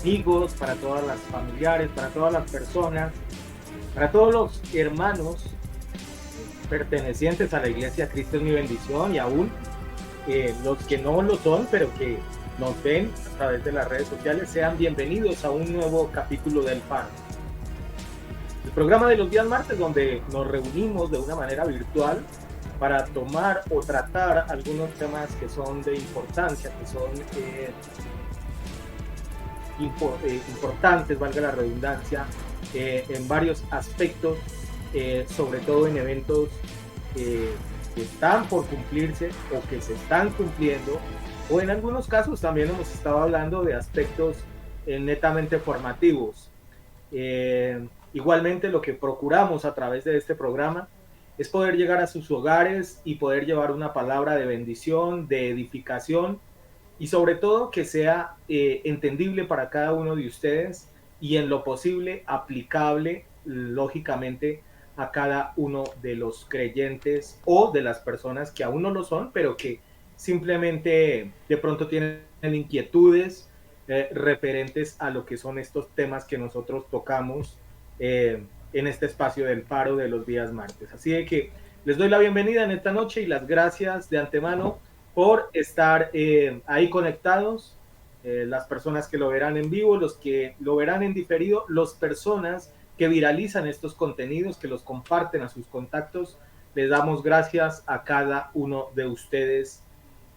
amigos, para todas las familiares, para todas las personas, para todos los hermanos pertenecientes a la Iglesia Cristo es mi bendición y aún los que no lo son, pero que nos ven a través de las redes sociales, sean bienvenidos a un nuevo capítulo del Faro. El programa de los días martes donde nos reunimos de una manera virtual para tomar o tratar algunos temas que son de importancia, que son importantes, valga la redundancia, en varios aspectos, sobre todo en eventos que están por cumplirse o que se están cumpliendo, o en algunos casos también hemos estado hablando de aspectos netamente formativos. Igualmente lo que procuramos a través de este programa es poder llegar a sus hogares y poder llevar una palabra de bendición, de edificación y sobre todo que sea entendible para cada uno de ustedes y en lo posible aplicable lógicamente a cada uno de los creyentes o de las personas que aún no lo son, pero que simplemente de pronto tienen inquietudes referentes a lo que son estos temas que nosotros tocamos en este espacio del Faro de los días martes. Así de que les doy la bienvenida en esta noche y las gracias de antemano por estar ahí conectados, las personas que lo verán en vivo, los que lo verán en diferido, las personas que viralizan estos contenidos, que los comparten a sus contactos. Les damos gracias a cada uno de ustedes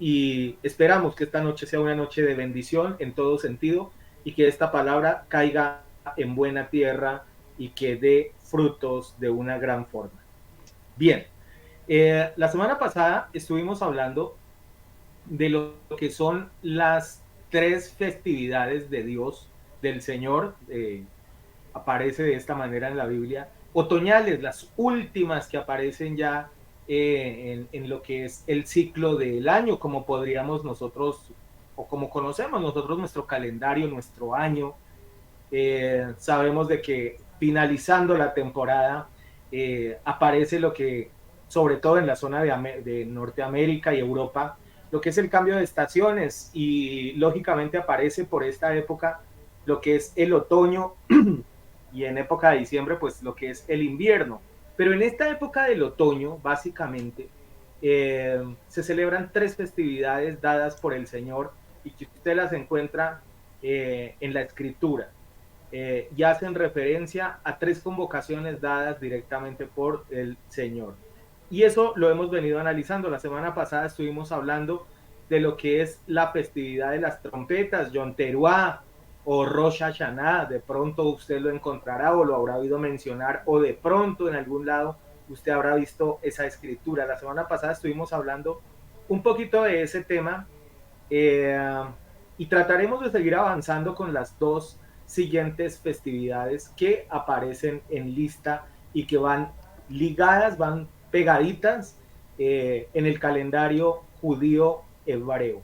y esperamos que esta noche sea una noche de bendición en todo sentido y que esta palabra caiga en buena tierra y que dé frutos de una gran forma. Bien, la semana pasada estuvimos hablando de lo que son las tres festividades de Dios, del Señor, aparece de esta manera en la Biblia, otoñales, las últimas que aparecen ya en lo que es el ciclo del año, como podríamos nosotros, o como conocemos nosotros nuestro calendario, nuestro año. Sabemos de que finalizando la temporada aparece lo que, sobre todo en la zona de Norteamérica y Europa, lo que es el cambio de estaciones y lógicamente aparece por esta época lo que es el otoño y en época de diciembre pues lo que es el invierno. Pero en esta época del otoño básicamente se celebran tres festividades dadas por el Señor y que usted las encuentra en la escritura. Y hacen referencia a tres convocaciones dadas directamente por el Señor. Y eso lo hemos venido analizando. La semana pasada estuvimos hablando de lo que es la festividad de las trompetas, Yom Teruah o Rosh Hashanah. De pronto usted lo encontrará o lo habrá oído mencionar, o de pronto en algún lado usted habrá visto esa escritura. La semana pasada estuvimos hablando un poquito de ese tema eh, y trataremos de seguir avanzando con las dos siguientes festividades que aparecen en lista y que van ligadas, van pegaditas en el calendario judío hebreo.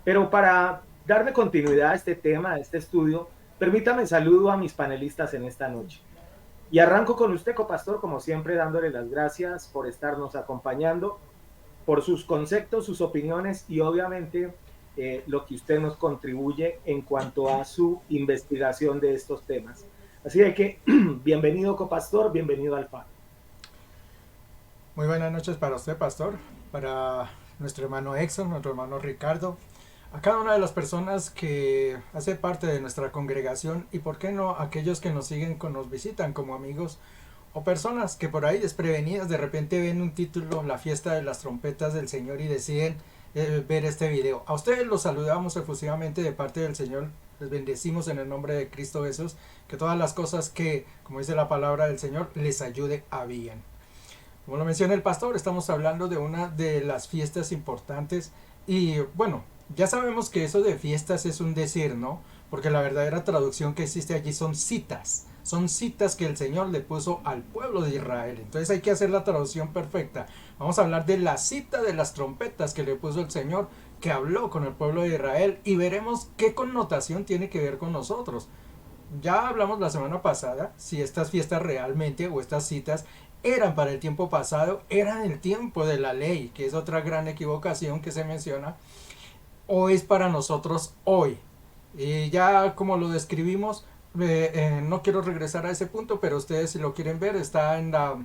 Pero para darle continuidad a este tema, a este estudio, permítame saludo a mis panelistas en esta noche. Y arranco con usted, copastor, como siempre, dándole las gracias por estarnos acompañando, por sus conceptos, sus opiniones y obviamente lo que usted nos contribuye en cuanto a su investigación de estos temas. Así de que, bienvenido, copastor, bienvenido al Faro. Muy buenas noches para usted, pastor, para nuestro hermano Exxon, nuestro hermano Ricardo, a cada una de las personas que hace parte de nuestra congregación y, por qué no, aquellos que nos siguen, que nos visitan como amigos o personas que por ahí desprevenidas de repente ven un título, la fiesta de las trompetas del Señor y deciden ver este video. A ustedes los saludamos efusivamente de parte del Señor, les bendecimos en el nombre de Cristo Jesús, que todas las cosas que, como dice la palabra del Señor, les ayude a bien. Como lo menciona el pastor, estamos hablando de una de las fiestas importantes y bueno, ya sabemos que eso de fiestas es un decir, ¿no? Porque la verdadera traducción que existe allí son citas que el Señor le puso al pueblo de Israel. Entonces hay que hacer la traducción perfecta. Vamos a hablar de la cita de las trompetas que le puso el Señor, que habló con el pueblo de Israel y veremos qué connotación tiene que ver con nosotros. Ya hablamos la semana pasada si estas fiestas realmente o estas citas eran para el tiempo pasado, eran el tiempo de la ley, que es otra gran equivocación que se menciona, o es para nosotros hoy. Y ya como lo describimos, no quiero regresar a ese punto, pero ustedes si lo quieren ver, está en la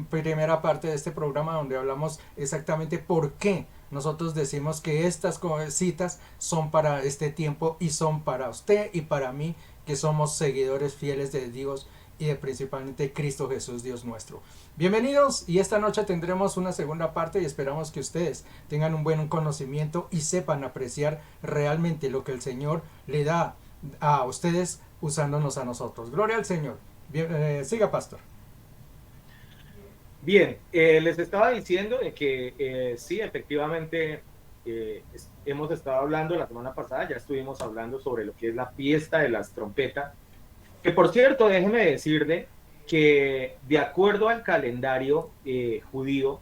primera parte de este programa donde hablamos exactamente por qué nosotros decimos que estas citas son para este tiempo y son para usted y para mí, que somos seguidores fieles de Dios y de principalmente Cristo Jesús, Dios nuestro. Bienvenidos, y esta noche tendremos una segunda parte y esperamos que ustedes tengan un buen conocimiento y sepan apreciar realmente lo que el Señor le da a ustedes usándonos a nosotros. Gloria al Señor. Bien, siga, pastor. Bien, les estaba diciendo de que sí, efectivamente, hemos estado hablando la semana pasada, ya estuvimos hablando sobre lo que es la fiesta de las trompetas, que por cierto, déjeme decirle que de acuerdo al calendario judío,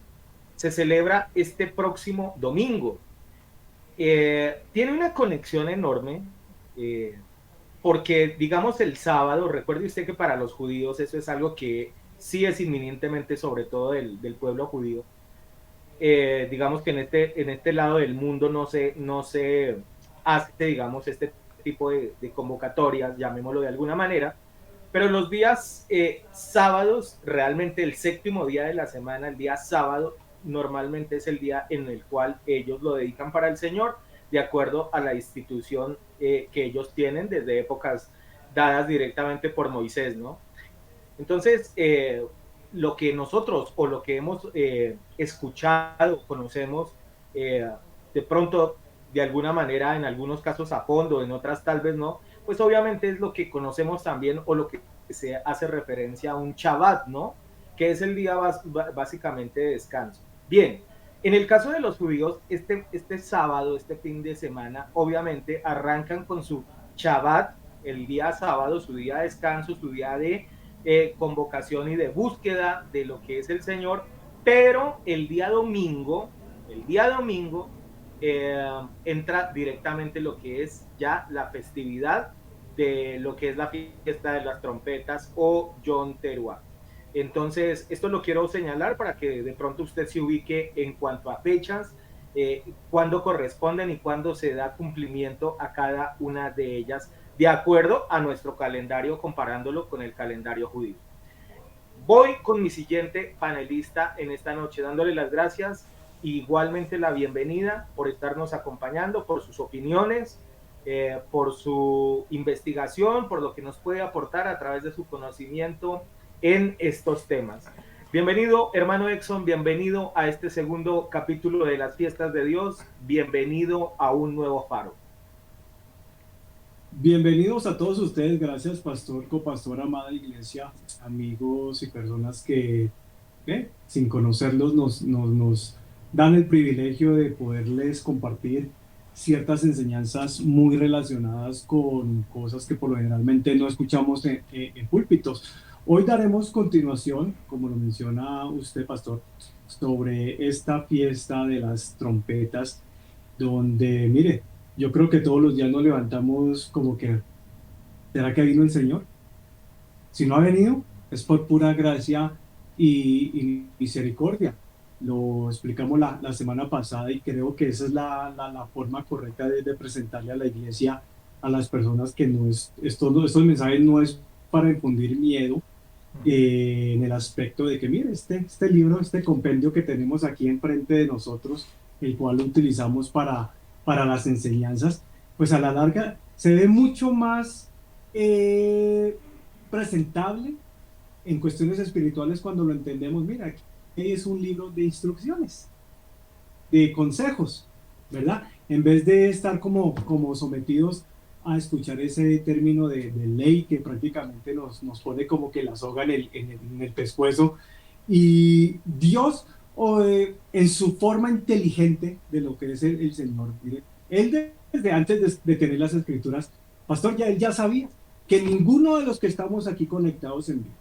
se celebra este próximo domingo. Tiene una conexión enorme, porque digamos el sábado, recuerde usted que para los judíos eso es algo que sí es inminentemente, sobre todo del pueblo judío. Digamos que en este lado del mundo no se hace, digamos, este tipo de convocatorias, llamémoslo de alguna manera, pero los días sábados, realmente el séptimo día de la semana, el día sábado, normalmente es el día en el cual ellos lo dedican para el Señor, de acuerdo a la institución que ellos tienen desde épocas dadas directamente por Moisés, ¿no? Entonces, lo que nosotros o lo que hemos escuchado, conocemos, eh, de pronto, de alguna manera, en algunos casos a fondo, en otras tal vez no, pues obviamente es lo que conocemos también o lo que se hace referencia a un Shabbat, ¿no? Que es el día básicamente de descanso. Bien, en el caso de los judíos, este sábado, este fin de semana, obviamente arrancan con su Shabbat, el día sábado, su día de descanso, su día de convocación y de búsqueda de lo que es el Señor, pero el día domingo entra directamente lo que es ya la festividad de lo que es la fiesta de las trompetas o Yom Teruah. Entonces, esto lo quiero señalar para que de pronto usted se ubique en cuanto a fechas, cuándo corresponden y cuándo se da cumplimiento a cada una de ellas de acuerdo a nuestro calendario, comparándolo con el calendario judío. Voy con mi siguiente panelista en esta noche, dándole las gracias e igualmente la bienvenida por estarnos acompañando, por sus opiniones, por su investigación, por lo que nos puede aportar a través de su conocimiento en estos temas. Bienvenido, hermano Exxon, bienvenido a este segundo capítulo de las fiestas de Dios, bienvenido a un nuevo faro. Bienvenidos a todos ustedes, gracias pastor, copastor, amada iglesia, amigos y personas que sin conocerlos nos dan el privilegio de poderles compartir ciertas enseñanzas muy relacionadas con cosas que por lo generalmente no escuchamos en púlpitos. Hoy daremos continuación, como lo menciona usted pastor, sobre esta fiesta de las trompetas, donde mire, yo creo que todos los días nos levantamos como que, ¿será que vino el Señor? Si no ha venido, es por pura gracia y misericordia. Lo explicamos la semana pasada y creo que esa es la forma correcta de presentarle a la iglesia, a las personas, que no es, estos mensajes no es para infundir miedo, en el aspecto de que, mire, este libro, este compendio que tenemos aquí enfrente de nosotros, el cual lo utilizamos para las enseñanzas, pues a la larga se ve mucho más presentable en cuestiones espirituales cuando lo entendemos. Mira, aquí es un libro de instrucciones, de consejos, ¿verdad? En vez de estar como sometidos a escuchar ese término de ley que prácticamente nos pone como que la soga en el pescuezo. Y Dios, en su forma inteligente de lo que es el Señor, mire, Él desde antes de tener las escrituras, pastor, él ya sabía que ninguno de los que estamos aquí conectados en vivo,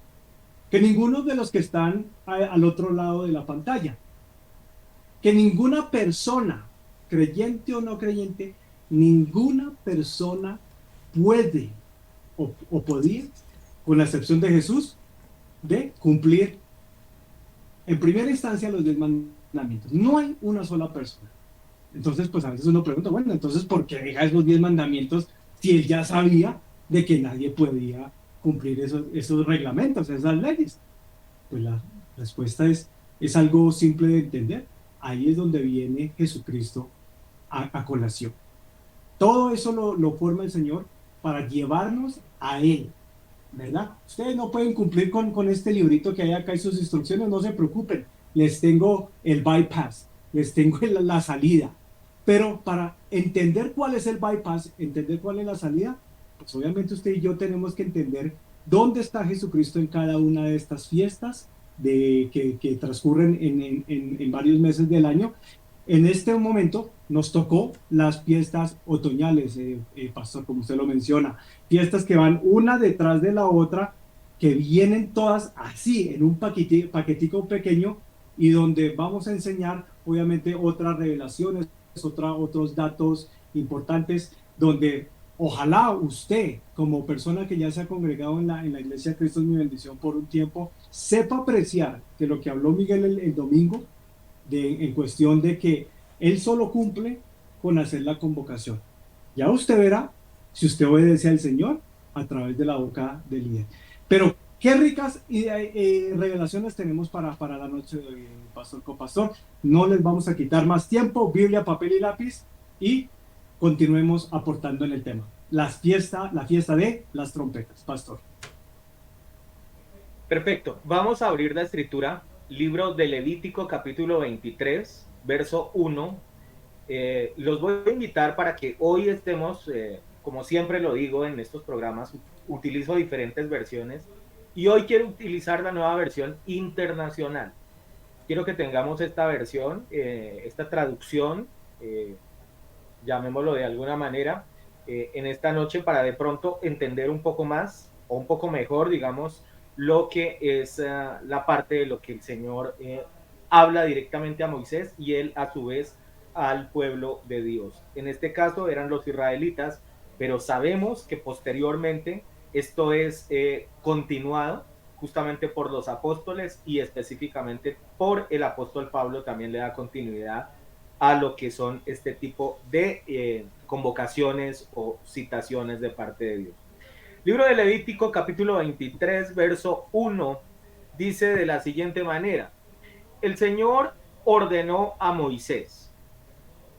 que ninguno de los que están al otro lado de la pantalla, que ninguna persona, creyente o no creyente, ninguna persona puede o podía, con la excepción de Jesús, de cumplir en primera instancia los 10 mandamientos. No hay una sola persona. Entonces, pues a veces uno pregunta, bueno, entonces, ¿por qué deja esos 10 mandamientos si él ya sabía de que nadie podía cumplir esos reglamentos, esas leyes? Pues la respuesta es algo simple de entender. Ahí es donde viene Jesucristo a colación. Todo eso lo forma el Señor para llevarnos a Él, ¿verdad? Ustedes no pueden cumplir con este librito que hay acá y sus instrucciones, no se preocupen. Les tengo el bypass, les tengo la salida. Pero para entender cuál es el bypass, entender cuál es la salida, pues obviamente usted y yo tenemos que entender dónde está Jesucristo en cada una de estas fiestas que transcurren en varios meses del año. En este momento nos tocó las fiestas otoñales, pastor, como usted lo menciona, fiestas que van una detrás de la otra, que vienen todas así, en un paquetico pequeño, y donde vamos a enseñar, obviamente, otras revelaciones, otros datos importantes, donde ojalá usted, como persona que ya se ha congregado en la Iglesia Cristo es mi bendición por un tiempo, sepa apreciar que lo que habló Miguel el domingo, en cuestión de que él solo cumple con hacer la convocación. Ya usted verá si usted obedece al Señor a través de la boca del líder. Pero qué ricas revelaciones tenemos para la noche de hoy, pastor copastor. No les vamos a quitar más tiempo, Biblia, papel y lápiz, y continuemos aportando en el tema. La fiesta de las trompetas, pastor. Perfecto. Vamos a abrir la escritura, libro de Levítico, capítulo 23, verso 1. Los voy a invitar para que hoy estemos, como siempre lo digo en estos programas, utilizo diferentes versiones y hoy quiero utilizar la nueva versión internacional. Quiero que tengamos esta versión, esta traducción, llamémoslo de alguna manera, en esta noche para de pronto entender un poco más o un poco mejor, digamos, lo que es la parte de lo que el Señor habla directamente a Moisés y él a su vez al pueblo de Dios. En este caso eran los israelitas, pero sabemos que posteriormente esto es continuado justamente por los apóstoles y específicamente por el apóstol Pablo también le da continuidad a lo que son este tipo de convocaciones o citaciones de parte de Dios. Libro de Levítico, capítulo 23, verso 1, dice de la siguiente manera: el Señor ordenó a Moisés,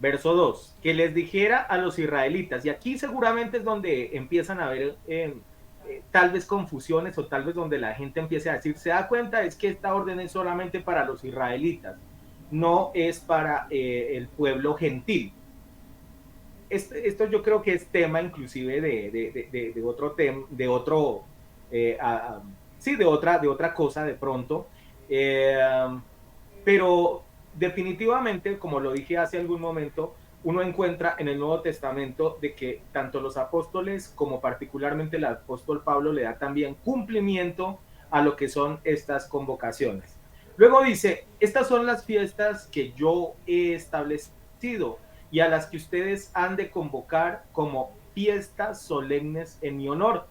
verso 2, que les dijera a los israelitas, y aquí seguramente es donde empiezan a haber tal vez confusiones o tal vez donde la gente empiece a decir, se da cuenta, es que esta orden es solamente para los israelitas, no es para el pueblo gentil. Esto yo creo que es tema inclusive de otro tema, de otro, sí, de otra cosa de pronto, pero definitivamente, como lo dije hace algún momento, uno encuentra en el Nuevo Testamento de que tanto los apóstoles como particularmente el apóstol Pablo le da también cumplimiento a lo que son estas convocaciones. Luego dice, estas son las fiestas que yo he establecido y a las que ustedes han de convocar como fiestas solemnes en mi honor.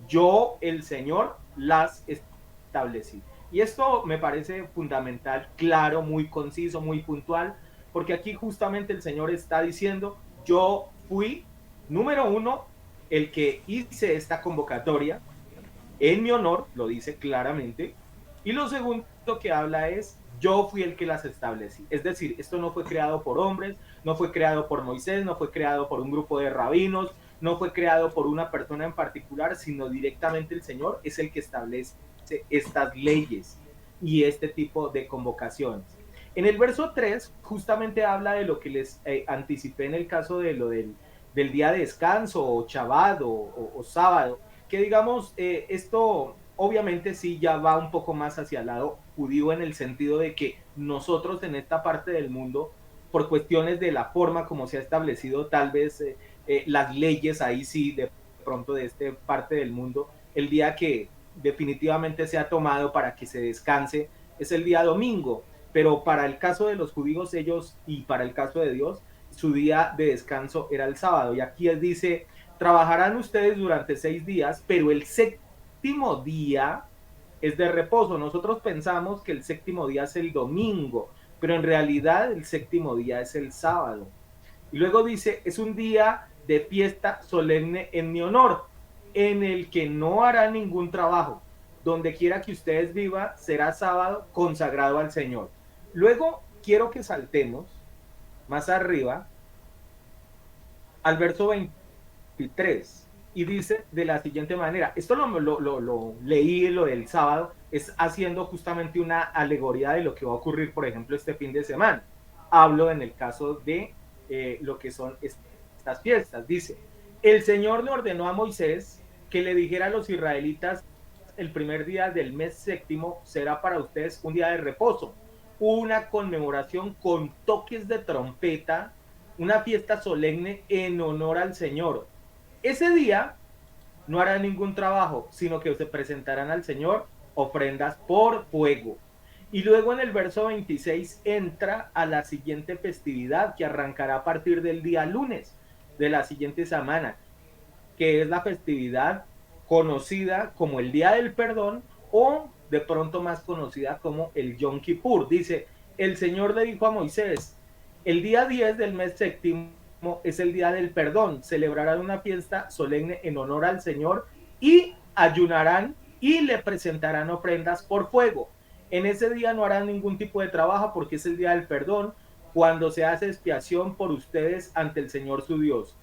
Yo, el Señor, las establecí. Y esto me parece fundamental, claro, muy conciso, muy puntual, porque aquí justamente el Señor está diciendo, yo fui, número uno, el que hice esta convocatoria en mi honor, lo dice claramente, y lo segundo que habla es, yo fui el que las establecí. Es decir, esto no fue creado por hombres, no fue creado por Moisés, no fue creado por un grupo de rabinos, no fue creado por una persona en particular, sino directamente el Señor es el que establece estas leyes y este tipo de convocaciones. En el verso 3 justamente habla de lo que les anticipé en el caso de lo del día de descanso o Shabbat o sábado, que digamos, esto obviamente sí ya va un poco más hacia el lado judío en el sentido de que nosotros en esta parte del mundo, por cuestiones de la forma como se ha establecido tal vez las leyes ahí sí de pronto de esta parte del mundo, el día que definitivamente se ha tomado para que se descanse es el día domingo, pero para el caso de los judíos ellos y para el caso de Dios, su día de descanso era el sábado. Y aquí él dice, trabajarán ustedes durante 6 días, pero el séptimo día es de reposo. Nosotros pensamos que el séptimo día es el domingo, pero en realidad el séptimo día es el sábado. Y luego dice, es un día de fiesta solemne en mi honor, en el que no hará ningún trabajo. Donde quiera que ustedes vivan, será sábado consagrado al Señor. Luego quiero que saltemos más arriba al verso 23 y dice de la siguiente manera, esto lo leí lo del sábado, es haciendo justamente una alegoría de lo que va a ocurrir, por ejemplo, este fin de semana. Hablo en el caso de lo que son estas fiestas. Dice, el Señor le ordenó a Moisés que le dijera a los israelitas, el primer día del mes séptimo será para ustedes un día de reposo, una conmemoración con toques de trompeta, una fiesta solemne en honor al Señor. Ese día no harán ningún trabajo, sino que se presentarán al Señor ofrendas por fuego. Y luego en el verso 26 entra a la siguiente festividad que arrancará a partir del día lunes de la siguiente semana, que es la festividad conocida como el Día del Perdón o de pronto más conocida como el Yom Kippur. Dice, el Señor le dijo a Moisés, el día 10 del mes séptimo es el Día del Perdón, celebrarán una fiesta solemne en honor al Señor y ayunarán y le presentarán ofrendas por fuego. En ese día no harán ningún tipo de trabajo porque es el Día del Perdón, cuando se hace expiación por ustedes ante el Señor su Dios.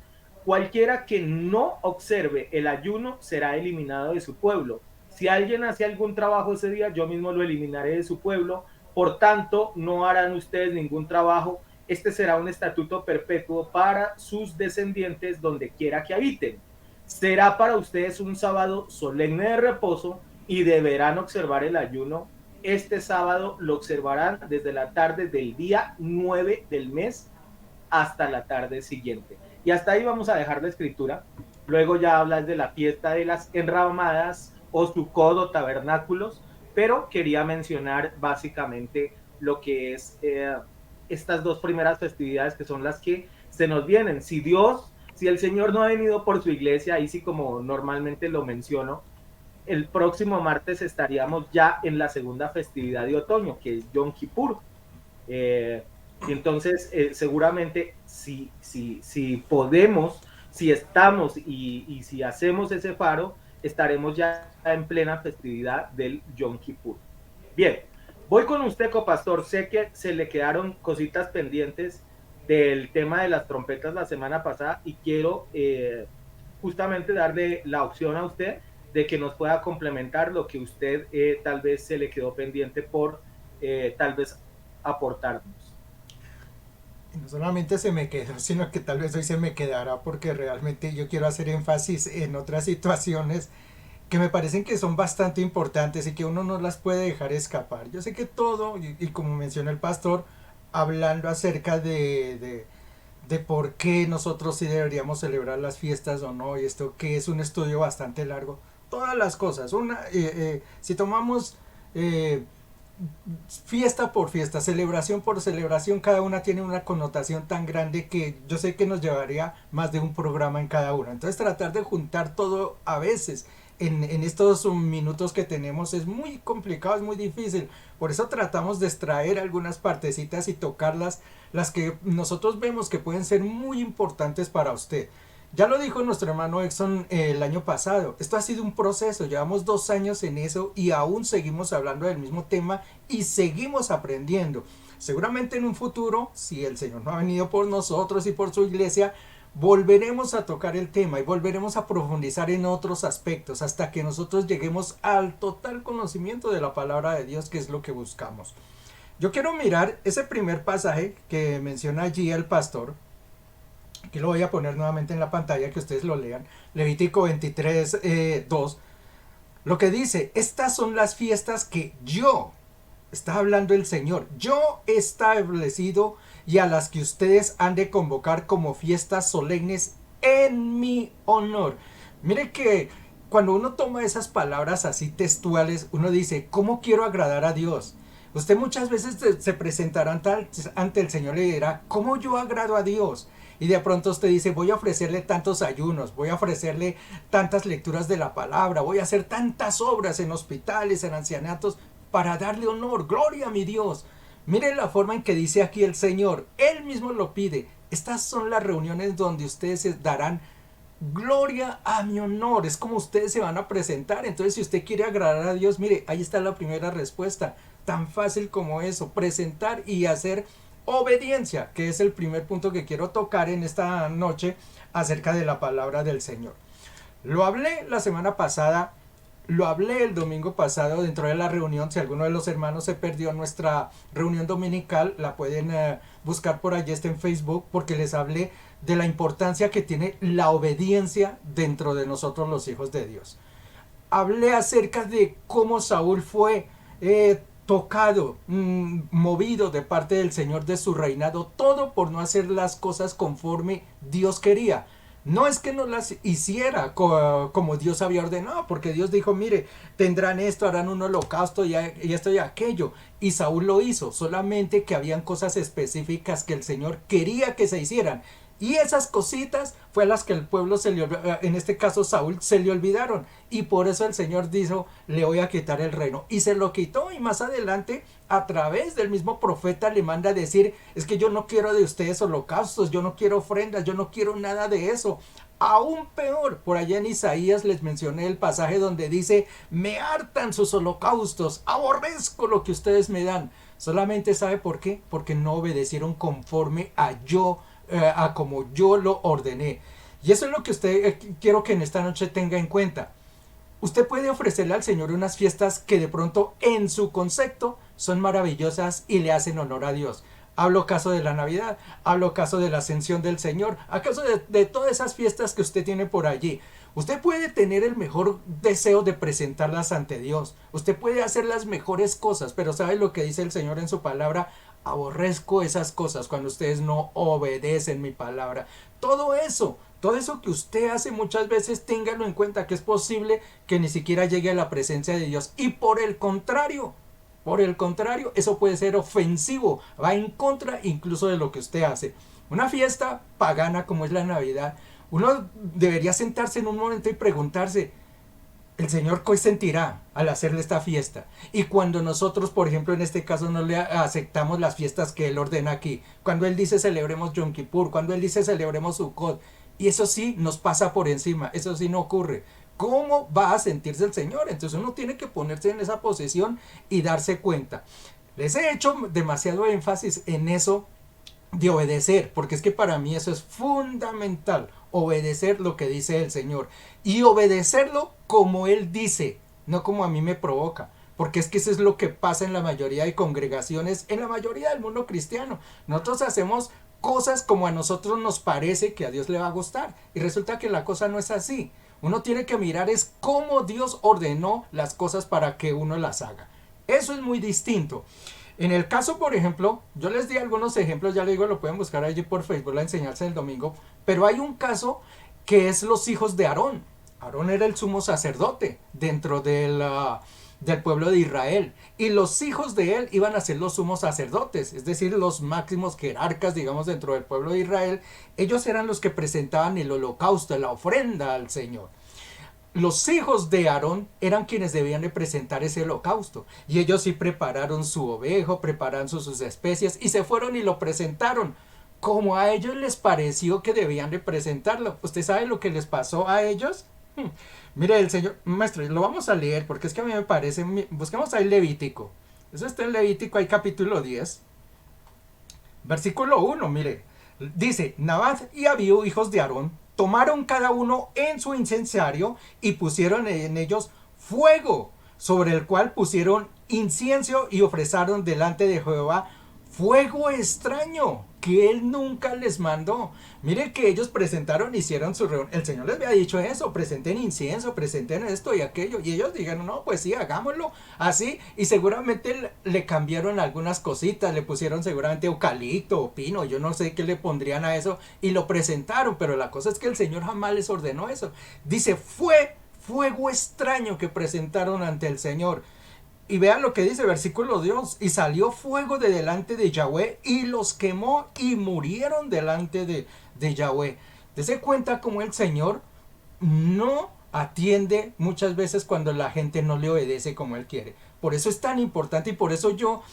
Cualquiera que no observe el ayuno será eliminado de su pueblo. Si alguien hace algún trabajo ese día, yo mismo lo eliminaré de su pueblo. Por tanto, no harán ustedes ningún trabajo. Este será un estatuto perpetuo para sus descendientes donde quiera que habiten. Será para ustedes un sábado solemne de reposo y deberán observar el ayuno. Este sábado lo observarán desde la tarde del día 9 del mes hasta la tarde siguiente. Y hasta ahí vamos a dejar la escritura. Luego ya hablas de la fiesta de las enramadas o Sukkot o tabernáculos, pero quería mencionar básicamente lo que es estas dos primeras festividades que son las que se nos vienen. Si el Señor no ha venido por su iglesia, ahí sí como normalmente lo menciono, el próximo martes estaríamos ya en la segunda festividad de otoño, que es Yom Kippur. Y entonces, seguramente, si podemos, si estamos y si hacemos ese faro, estaremos ya en plena festividad del Yom Kippur. Bien, voy con usted, copastor. Sé que se le quedaron cositas pendientes del tema de las trompetas la semana pasada y quiero justamente darle la opción a usted de que nos pueda complementar lo que usted tal vez se le quedó pendiente por tal vez aportarnos. No solamente se me quedó, sino que tal vez hoy se me quedará porque realmente yo quiero hacer énfasis en otras situaciones que me parecen que son bastante importantes y que uno no las puede dejar escapar. Yo sé que todo, y como mencionó el pastor, hablando acerca de por qué nosotros sí deberíamos celebrar las fiestas o no, y esto que es un estudio bastante largo, todas las cosas, si tomamos fiesta por fiesta, celebración por celebración, cada una tiene una connotación tan grande que yo sé que nos llevaría más de un programa en cada una. Entonces tratar de juntar todo a veces en estos minutos que tenemos es muy complicado, es muy difícil. Por eso tratamos de extraer algunas partecitas y tocarlas, las que nosotros vemos que pueden ser muy importantes para usted. Ya lo dijo nuestro hermano Exxon el año pasado, esto ha sido un proceso, llevamos 2 años en eso y aún seguimos hablando del mismo tema y seguimos aprendiendo. Seguramente en un futuro, si el Señor no ha venido por nosotros y por su iglesia, volveremos a tocar el tema y volveremos a profundizar en otros aspectos hasta que nosotros lleguemos al total conocimiento de la palabra de Dios, que es lo que buscamos. Yo quiero mirar ese primer pasaje que menciona allí el pastor, que lo voy a poner nuevamente en la pantalla, que ustedes lo lean. Levítico 23, 2. Lo que dice, estas son las fiestas que yo, está hablando el Señor, yo he establecido y a las que ustedes han de convocar como fiestas solemnes en mi honor. Mire que cuando uno toma esas palabras así textuales, uno dice, ¿cómo quiero agradar a Dios? Usted muchas veces se presentará ante el Señor y le dirá, ¿cómo yo agrado a Dios? Y de pronto usted dice, voy a ofrecerle tantos ayunos, voy a ofrecerle tantas lecturas de la palabra, voy a hacer tantas obras en hospitales, en ancianatos, para darle honor, gloria a mi Dios. Miren la forma en que dice aquí el Señor, Él mismo lo pide. Estas son las reuniones donde ustedes se darán gloria a mi honor. Es como ustedes se van a presentar. Entonces, si usted quiere agradar a Dios, mire, ahí está la primera respuesta. Tan fácil como eso, presentar y hacer obediencia, que es el primer punto que quiero tocar en esta noche acerca de la palabra del Señor. Lo hablé la semana pasada, lo hablé el domingo pasado dentro de la reunión. Si alguno de los hermanos se perdió nuestra reunión dominical, la pueden buscar por allí, está en Facebook, porque les hablé de la importancia que tiene la obediencia dentro de nosotros los hijos de Dios. Hablé acerca de cómo Saúl fue tocado, movido de parte del Señor de su reinado, todo por no hacer las cosas conforme Dios quería. No es que no las hiciera como Dios había ordenado, porque Dios dijo, mire, tendrán esto, harán un holocausto y esto y aquello. Y Saúl lo hizo, solamente que habían cosas específicas que el Señor quería que se hicieran. Y esas cositas fue a las que el pueblo en este caso Saúl, se le olvidaron. Y por eso el Señor dijo, le voy a quitar el reino. Y se lo quitó, y más adelante, a través del mismo profeta, le manda a decir, es que yo no quiero de ustedes holocaustos, yo no quiero ofrendas, yo no quiero nada de eso. Aún peor, por allá en Isaías les mencioné el pasaje donde dice, me hartan sus holocaustos, aborrezco lo que ustedes me dan. Solamente ¿sabe por qué? Porque no obedecieron conforme a como yo lo ordené. Y eso es lo que usted quiero que en esta noche tenga en cuenta. Usted puede ofrecerle al Señor unas fiestas que de pronto en su concepto son maravillosas y le hacen honor a Dios. Hablo caso de la Navidad, hablo caso de la Ascensión del Señor, acaso de todas esas fiestas que usted tiene por allí. Usted puede tener el mejor deseo de presentarlas ante Dios. Usted puede hacer las mejores cosas, pero ¿sabe lo que dice el Señor en su palabra? Aborrezco esas cosas cuando ustedes no obedecen mi palabra. Todo eso que usted hace muchas veces, téngalo en cuenta que es posible que ni siquiera llegue a la presencia de Dios. Y por el contrario, eso puede ser ofensivo, va en contra incluso de lo que usted hace. Una fiesta pagana como es la Navidad, uno debería sentarse en un momento y preguntarse, el Señor ¿qué sentirá al hacerle esta fiesta? Y cuando nosotros, por ejemplo, en este caso no le aceptamos las fiestas que Él ordena aquí, cuando Él dice celebremos Yom Kippur, cuando Él dice celebremos Sukkot, y eso sí nos pasa por encima, eso sí no ocurre. ¿Cómo va a sentirse el Señor? Entonces uno tiene que ponerse en esa posición y darse cuenta. Les he hecho demasiado énfasis en eso de obedecer, porque es que para mí eso es fundamental, obedecer lo que dice el Señor y obedecerlo como Él dice, no como a mí me provoca, porque es que eso es lo que pasa en la mayoría de congregaciones, en la mayoría del mundo cristiano. Nosotros hacemos cosas como a nosotros nos parece que a Dios le va a gustar y resulta que la cosa no es así. Uno tiene que mirar es cómo Dios ordenó las cosas para que uno las haga. Eso es muy distinto. En el caso, por ejemplo, yo les di algunos ejemplos, ya les digo, lo pueden buscar allí por Facebook, la enseñanza del domingo, pero hay un caso que es los hijos de Aarón. Aarón era el sumo sacerdote dentro del pueblo de Israel, y los hijos de él iban a ser los sumos sacerdotes, es decir, los máximos jerarcas, digamos, dentro del pueblo de Israel. Ellos eran los que presentaban el holocausto, la ofrenda al Señor. Los hijos de Aarón eran quienes debían de presentar ese holocausto. Y ellos sí prepararon su ovejo, prepararon sus especies y se fueron y lo presentaron. Como a ellos les pareció que debían de presentarlo. ¿Usted sabe lo que les pasó a ellos? Mire, el Señor, maestro, lo vamos a leer porque es que a mí me parece, busquemos ahí Levítico. Eso está en Levítico, hay capítulo 10. Versículo 1, mire. Dice, Nabat y Abiú, hijos de Aarón, tomaron cada uno en su incensario y pusieron en ellos fuego, sobre el cual pusieron incienso y ofrecieron delante de Jehová fuego extraño que él nunca les mandó. Mire que ellos presentaron, hicieron su reunión. El Señor les había dicho eso, presenten incienso, presenten esto y aquello. Y ellos dijeron, no, pues sí, hagámoslo así. Y seguramente le cambiaron algunas cositas, le pusieron seguramente eucalipto o pino, yo no sé qué le pondrían a eso. Y lo presentaron, pero la cosa es que el Señor jamás les ordenó eso. Dice, fue fuego extraño que presentaron ante el Señor. Y vean lo que dice versículo 2, y salió fuego de delante de Yahweh y los quemó y murieron delante de Yahweh. Dese cuenta como el Señor no atiende muchas veces cuando la gente no le obedece como Él quiere. Por eso es tan importante y por eso yo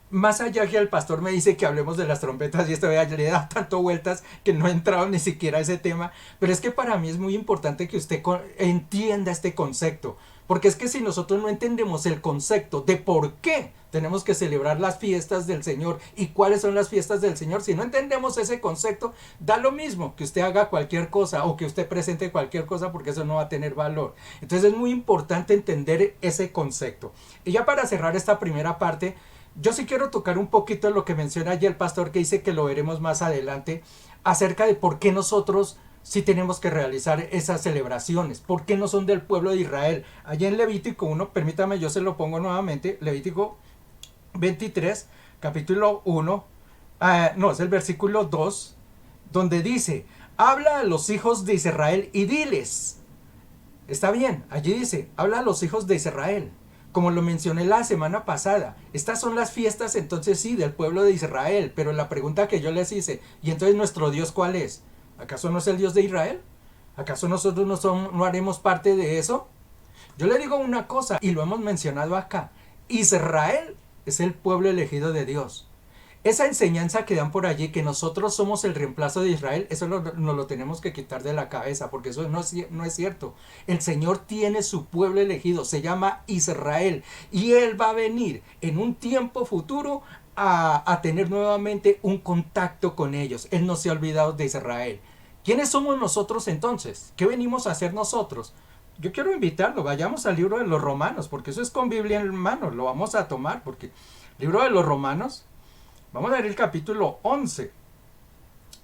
más allá que el pastor me dice que hablemos de las trompetas y esto ya le da tanto vueltas que no he entrado ni siquiera a ese tema, pero es que para mí es muy importante que usted entienda este concepto, porque es que si nosotros no entendemos el concepto de por qué tenemos que celebrar las fiestas del Señor y cuáles son las fiestas del Señor, si no entendemos ese concepto, da lo mismo que usted haga cualquier cosa o que usted presente cualquier cosa, porque eso no va a tener valor. Entonces es muy importante entender ese concepto. Y ya para cerrar esta primera parte, yo sí quiero tocar un poquito lo que menciona allí el pastor, que dice que lo veremos más adelante, acerca de por qué nosotros sí tenemos que realizar esas celebraciones, por qué no son del pueblo de Israel. Allí en Levítico 1, permítame, yo se lo pongo nuevamente, Levítico 23, capítulo 1, no, es el versículo 2, donde dice, habla a los hijos de Israel y diles. Está bien, allí dice, habla a los hijos de Israel. Como lo mencioné la semana pasada, estas son las fiestas entonces sí del pueblo de Israel, pero la pregunta que yo les hice, ¿y entonces nuestro Dios cuál es? ¿Acaso no es el Dios de Israel? ¿Acaso nosotros no haremos parte de eso? Yo le digo una cosa, y lo hemos mencionado acá, Israel es el pueblo elegido de Dios. Esa enseñanza que dan por allí, que nosotros somos el reemplazo de Israel, eso nos lo tenemos que quitar de la cabeza, porque eso no es cierto. El Señor tiene su pueblo elegido, se llama Israel, y Él va a venir en un tiempo futuro a tener nuevamente un contacto con ellos. Él no se ha olvidado de Israel. ¿Quiénes somos nosotros entonces? ¿Qué venimos a hacer nosotros? Yo quiero invitarlo, vayamos al libro de los Romanos, porque eso es con Biblia en mano, lo vamos a tomar, porque libro de los Romanos, vamos a ver el capítulo 11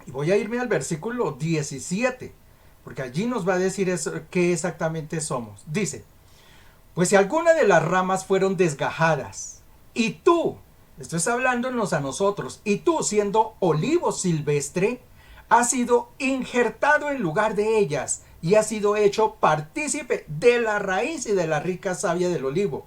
y voy a irme al versículo 17, porque allí nos va a decir qué exactamente somos. Dice, pues si alguna de las ramas fueron desgajadas, y tú, esto es hablándonos a nosotros, y tú siendo olivo silvestre, has sido injertado en lugar de ellas, y has sido hecho partícipe de la raíz y de la rica savia del olivo.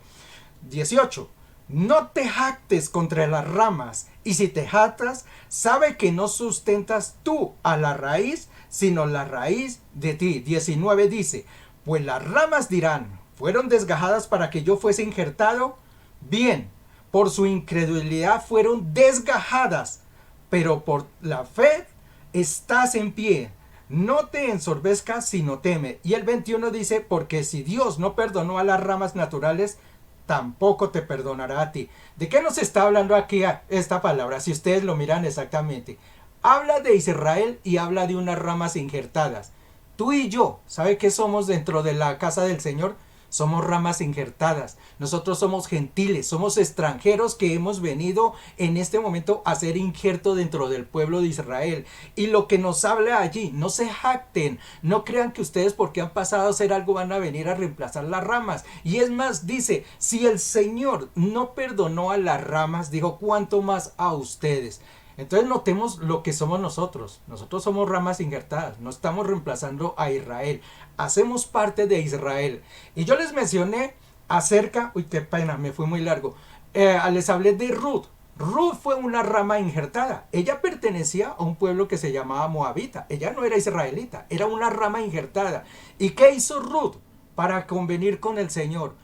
18. No te jactes contra las ramas, y si te jactas, sabe que no sustentas tú a la raíz, sino la raíz de ti. 19 dice, pues las ramas dirán, fueron desgajadas para que yo fuese injertado. Bien, por su incredulidad fueron desgajadas, pero por la fe estás en pie. No te ensorbezcas, sino teme. Y el 21 dice, porque si Dios no perdonó a las ramas naturales, tampoco te perdonará a ti. ¿De qué nos está hablando aquí esta palabra? Si ustedes lo miran exactamente. Habla de Israel y habla de unas ramas injertadas. Tú y yo, ¿sabe qué somos dentro de la casa del Señor? Somos ramas injertadas. Nosotros somos gentiles, somos extranjeros que hemos venido en este momento a ser injerto dentro del pueblo de Israel. Y lo que nos habla allí, no se jacten, no crean que ustedes porque han pasado a ser algo van a venir a reemplazar las ramas. Y es más, dice, si el Señor no perdonó a las ramas, dijo, ¿cuánto más a ustedes? Entonces notemos lo que somos nosotros. Nosotros somos ramas injertadas. No estamos reemplazando a Israel. Hacemos parte de Israel. Y yo les mencioné acerca... Uy, qué pena, me fui muy largo. Les hablé de Ruth. Ruth fue una rama injertada. Ella pertenecía a un pueblo que se llamaba Moabita. Ella no era israelita. Era una rama injertada. ¿Y qué hizo Ruth para convenir con el Señor?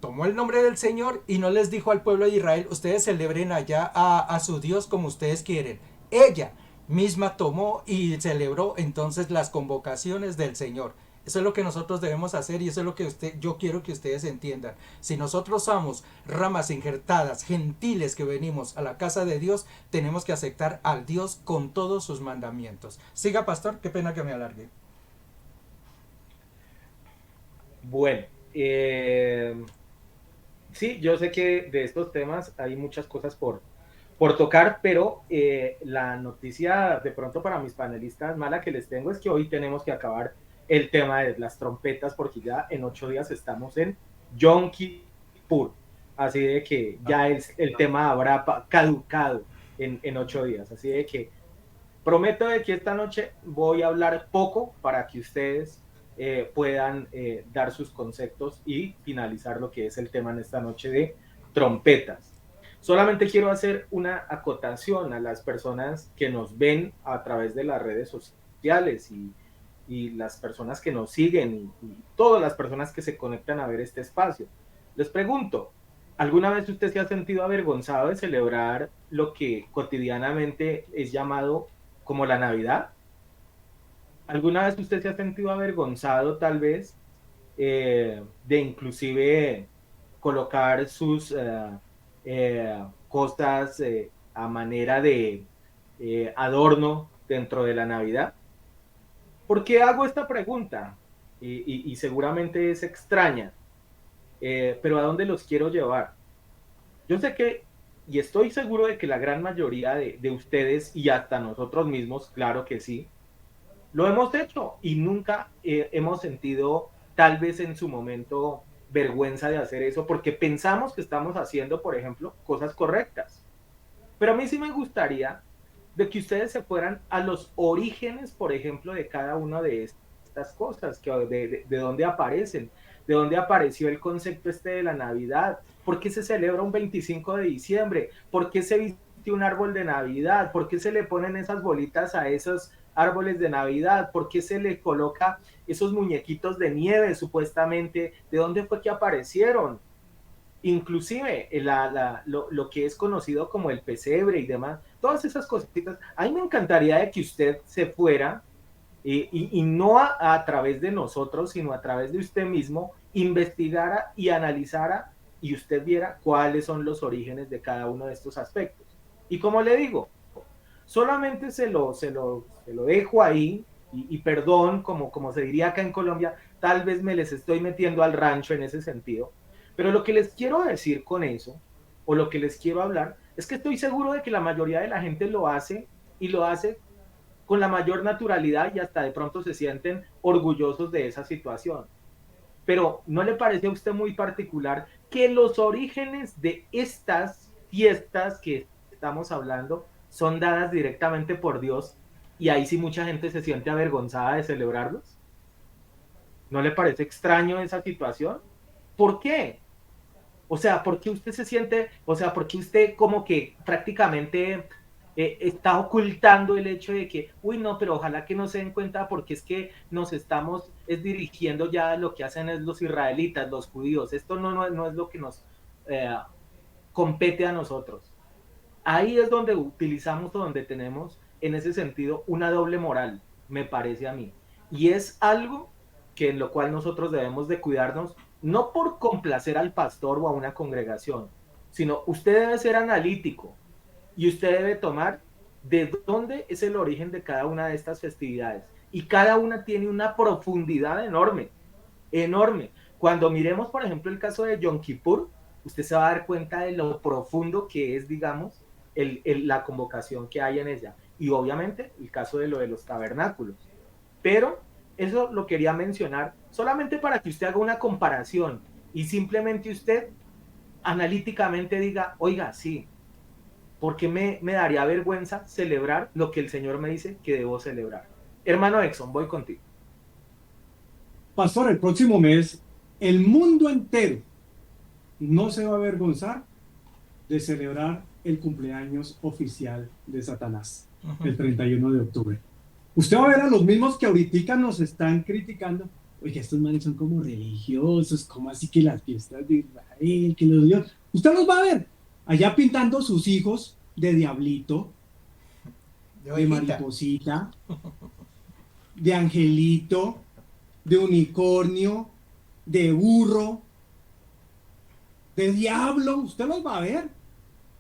Tomó el nombre del Señor y no les dijo al pueblo de Israel, ustedes celebren allá a su Dios como ustedes quieren. Ella misma tomó y celebró entonces las convocaciones del Señor. Eso es lo que nosotros debemos hacer y eso es lo que yo quiero que ustedes entiendan. Si nosotros somos ramas injertadas, gentiles que venimos a la casa de Dios, tenemos que aceptar al Dios con todos sus mandamientos. Siga, pastor, qué pena que me alargue. Bueno, sí, yo sé que de estos temas hay muchas cosas por tocar, pero la noticia de pronto para mis panelistas mala que les tengo es que hoy tenemos que acabar el tema de las trompetas porque ya en 8 días estamos en Yom Kippur, así de que ya el tema habrá caducado en 8 días, así de que prometo de que esta noche voy a hablar poco para que ustedes puedan dar sus conceptos y finalizar lo que es el tema en esta noche de trompetas. Solamente quiero hacer una acotación a las personas que nos ven a través de las redes sociales y las personas que nos siguen y todas las personas que se conectan a ver este espacio. Les pregunto, ¿Alguna vez usted se ha sentido avergonzado de celebrar lo que cotidianamente es llamado como la Navidad? ¿Alguna vez usted se ha sentido avergonzado tal vez de inclusive colocar sus cosas a manera de adorno dentro de la Navidad? ¿Por qué hago esta pregunta? Y seguramente es extraña, pero ¿a dónde los quiero llevar? Yo sé que, y estoy seguro de que la gran mayoría de ustedes y hasta nosotros mismos, claro que sí, lo hemos hecho y nunca hemos sentido tal vez en su momento vergüenza de hacer eso porque pensamos que estamos haciendo, por ejemplo, cosas correctas. Pero a mí sí me gustaría de que ustedes se fueran a los orígenes, por ejemplo, de cada una de estas cosas, que de dónde aparecen, de dónde apareció el concepto este de la Navidad, por qué se celebra un 25 de diciembre, por qué se viste un árbol de Navidad, por qué se le ponen esas bolitas a esos árboles de Navidad, por qué se le coloca esos muñequitos de nieve supuestamente, de dónde fue que aparecieron, inclusive lo que es conocido como el pesebre y demás, todas esas cositas. A mí me encantaría de que usted se fuera y no a través de nosotros, sino a través de usted mismo, investigara y analizara y usted viera cuáles son los orígenes de cada uno de estos aspectos. Y como le digo, solamente se lo dejo ahí y perdón, como se diría acá en Colombia, tal vez me les estoy metiendo al rancho en ese sentido, pero lo que les quiero decir con eso, o lo que les quiero hablar, es que estoy seguro de que la mayoría de la gente lo hace y lo hace con la mayor naturalidad y hasta de pronto se sienten orgullosos de esa situación. Pero ¿no le parece a usted muy particular que los orígenes de estas fiestas que estamos hablando son dadas directamente por Dios y ahí sí mucha gente se siente avergonzada de celebrarlos? ¿No le parece extraño esa situación? ¿Por qué? O sea, ¿por qué usted se siente, o sea, por qué usted como que prácticamente está ocultando el hecho de que, uy, no, pero ojalá que no se den cuenta porque es que nos estamos es dirigiendo ya a lo que hacen es los israelitas, los judíos. Esto no es lo que nos eh, compete a nosotros. Ahí es donde utilizamos o donde tenemos en ese sentido una doble moral, me parece a mí. Y es algo que en lo cual nosotros debemos de cuidarnos, no por complacer al pastor o a una congregación, sino usted debe ser analítico y usted debe tomar de dónde es el origen de cada una de estas festividades. Y cada una tiene una profundidad enorme, enorme. Cuando miremos, por ejemplo, el caso de Yom Kippur, usted se va a dar cuenta de lo profundo que es, digamos, la convocación que hay en ella. Y obviamente el caso de lo de los tabernáculos. Pero eso lo quería mencionar solamente para que usted haga una comparación y simplemente usted analíticamente diga, oiga, sí, ¿por qué me daría vergüenza celebrar lo que el Señor me dice que debo celebrar? Hermano Exxon, voy contigo. Pastor, el próximo mes, el mundo entero no se va a avergonzar de celebrar el cumpleaños oficial de Satanás, el 31 de octubre. Usted va a ver a los mismos que ahorita nos están criticando. Oye, estos manes son como religiosos, como así que las fiestas de Israel, que los dios. Usted los va a ver allá pintando sus hijos de diablito, de mariposita, de angelito, de unicornio, de burro, de diablo. Usted los va a ver.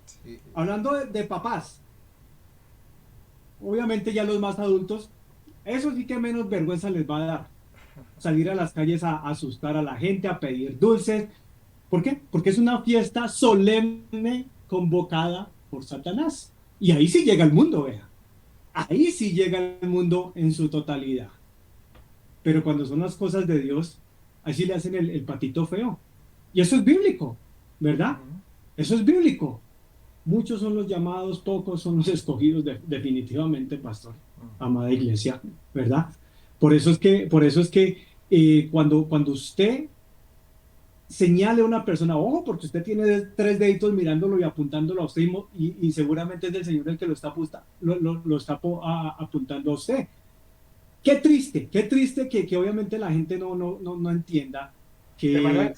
Sí. Hablando de papás. Obviamente ya los más adultos, eso sí que menos vergüenza les va a dar. Salir a las calles a asustar a la gente, a pedir dulces. ¿Por qué? Porque es una fiesta solemne convocada por Satanás. Y ahí sí llega el mundo, vea. Ahí sí llega el mundo en su totalidad. Pero cuando son las cosas de Dios, ahí sí le hacen el patito feo. Y eso es bíblico, ¿verdad? Eso es bíblico. Muchos son los llamados, pocos son los escogidos, definitivamente, pastor, amada iglesia, ¿verdad? Por eso es que cuando usted señale a una persona, ojo, porque usted tiene tres deditos mirándolo y apuntándolo a usted y seguramente es del Señor el que lo está, lo está apuntando a usted. Qué triste que obviamente la gente no entienda que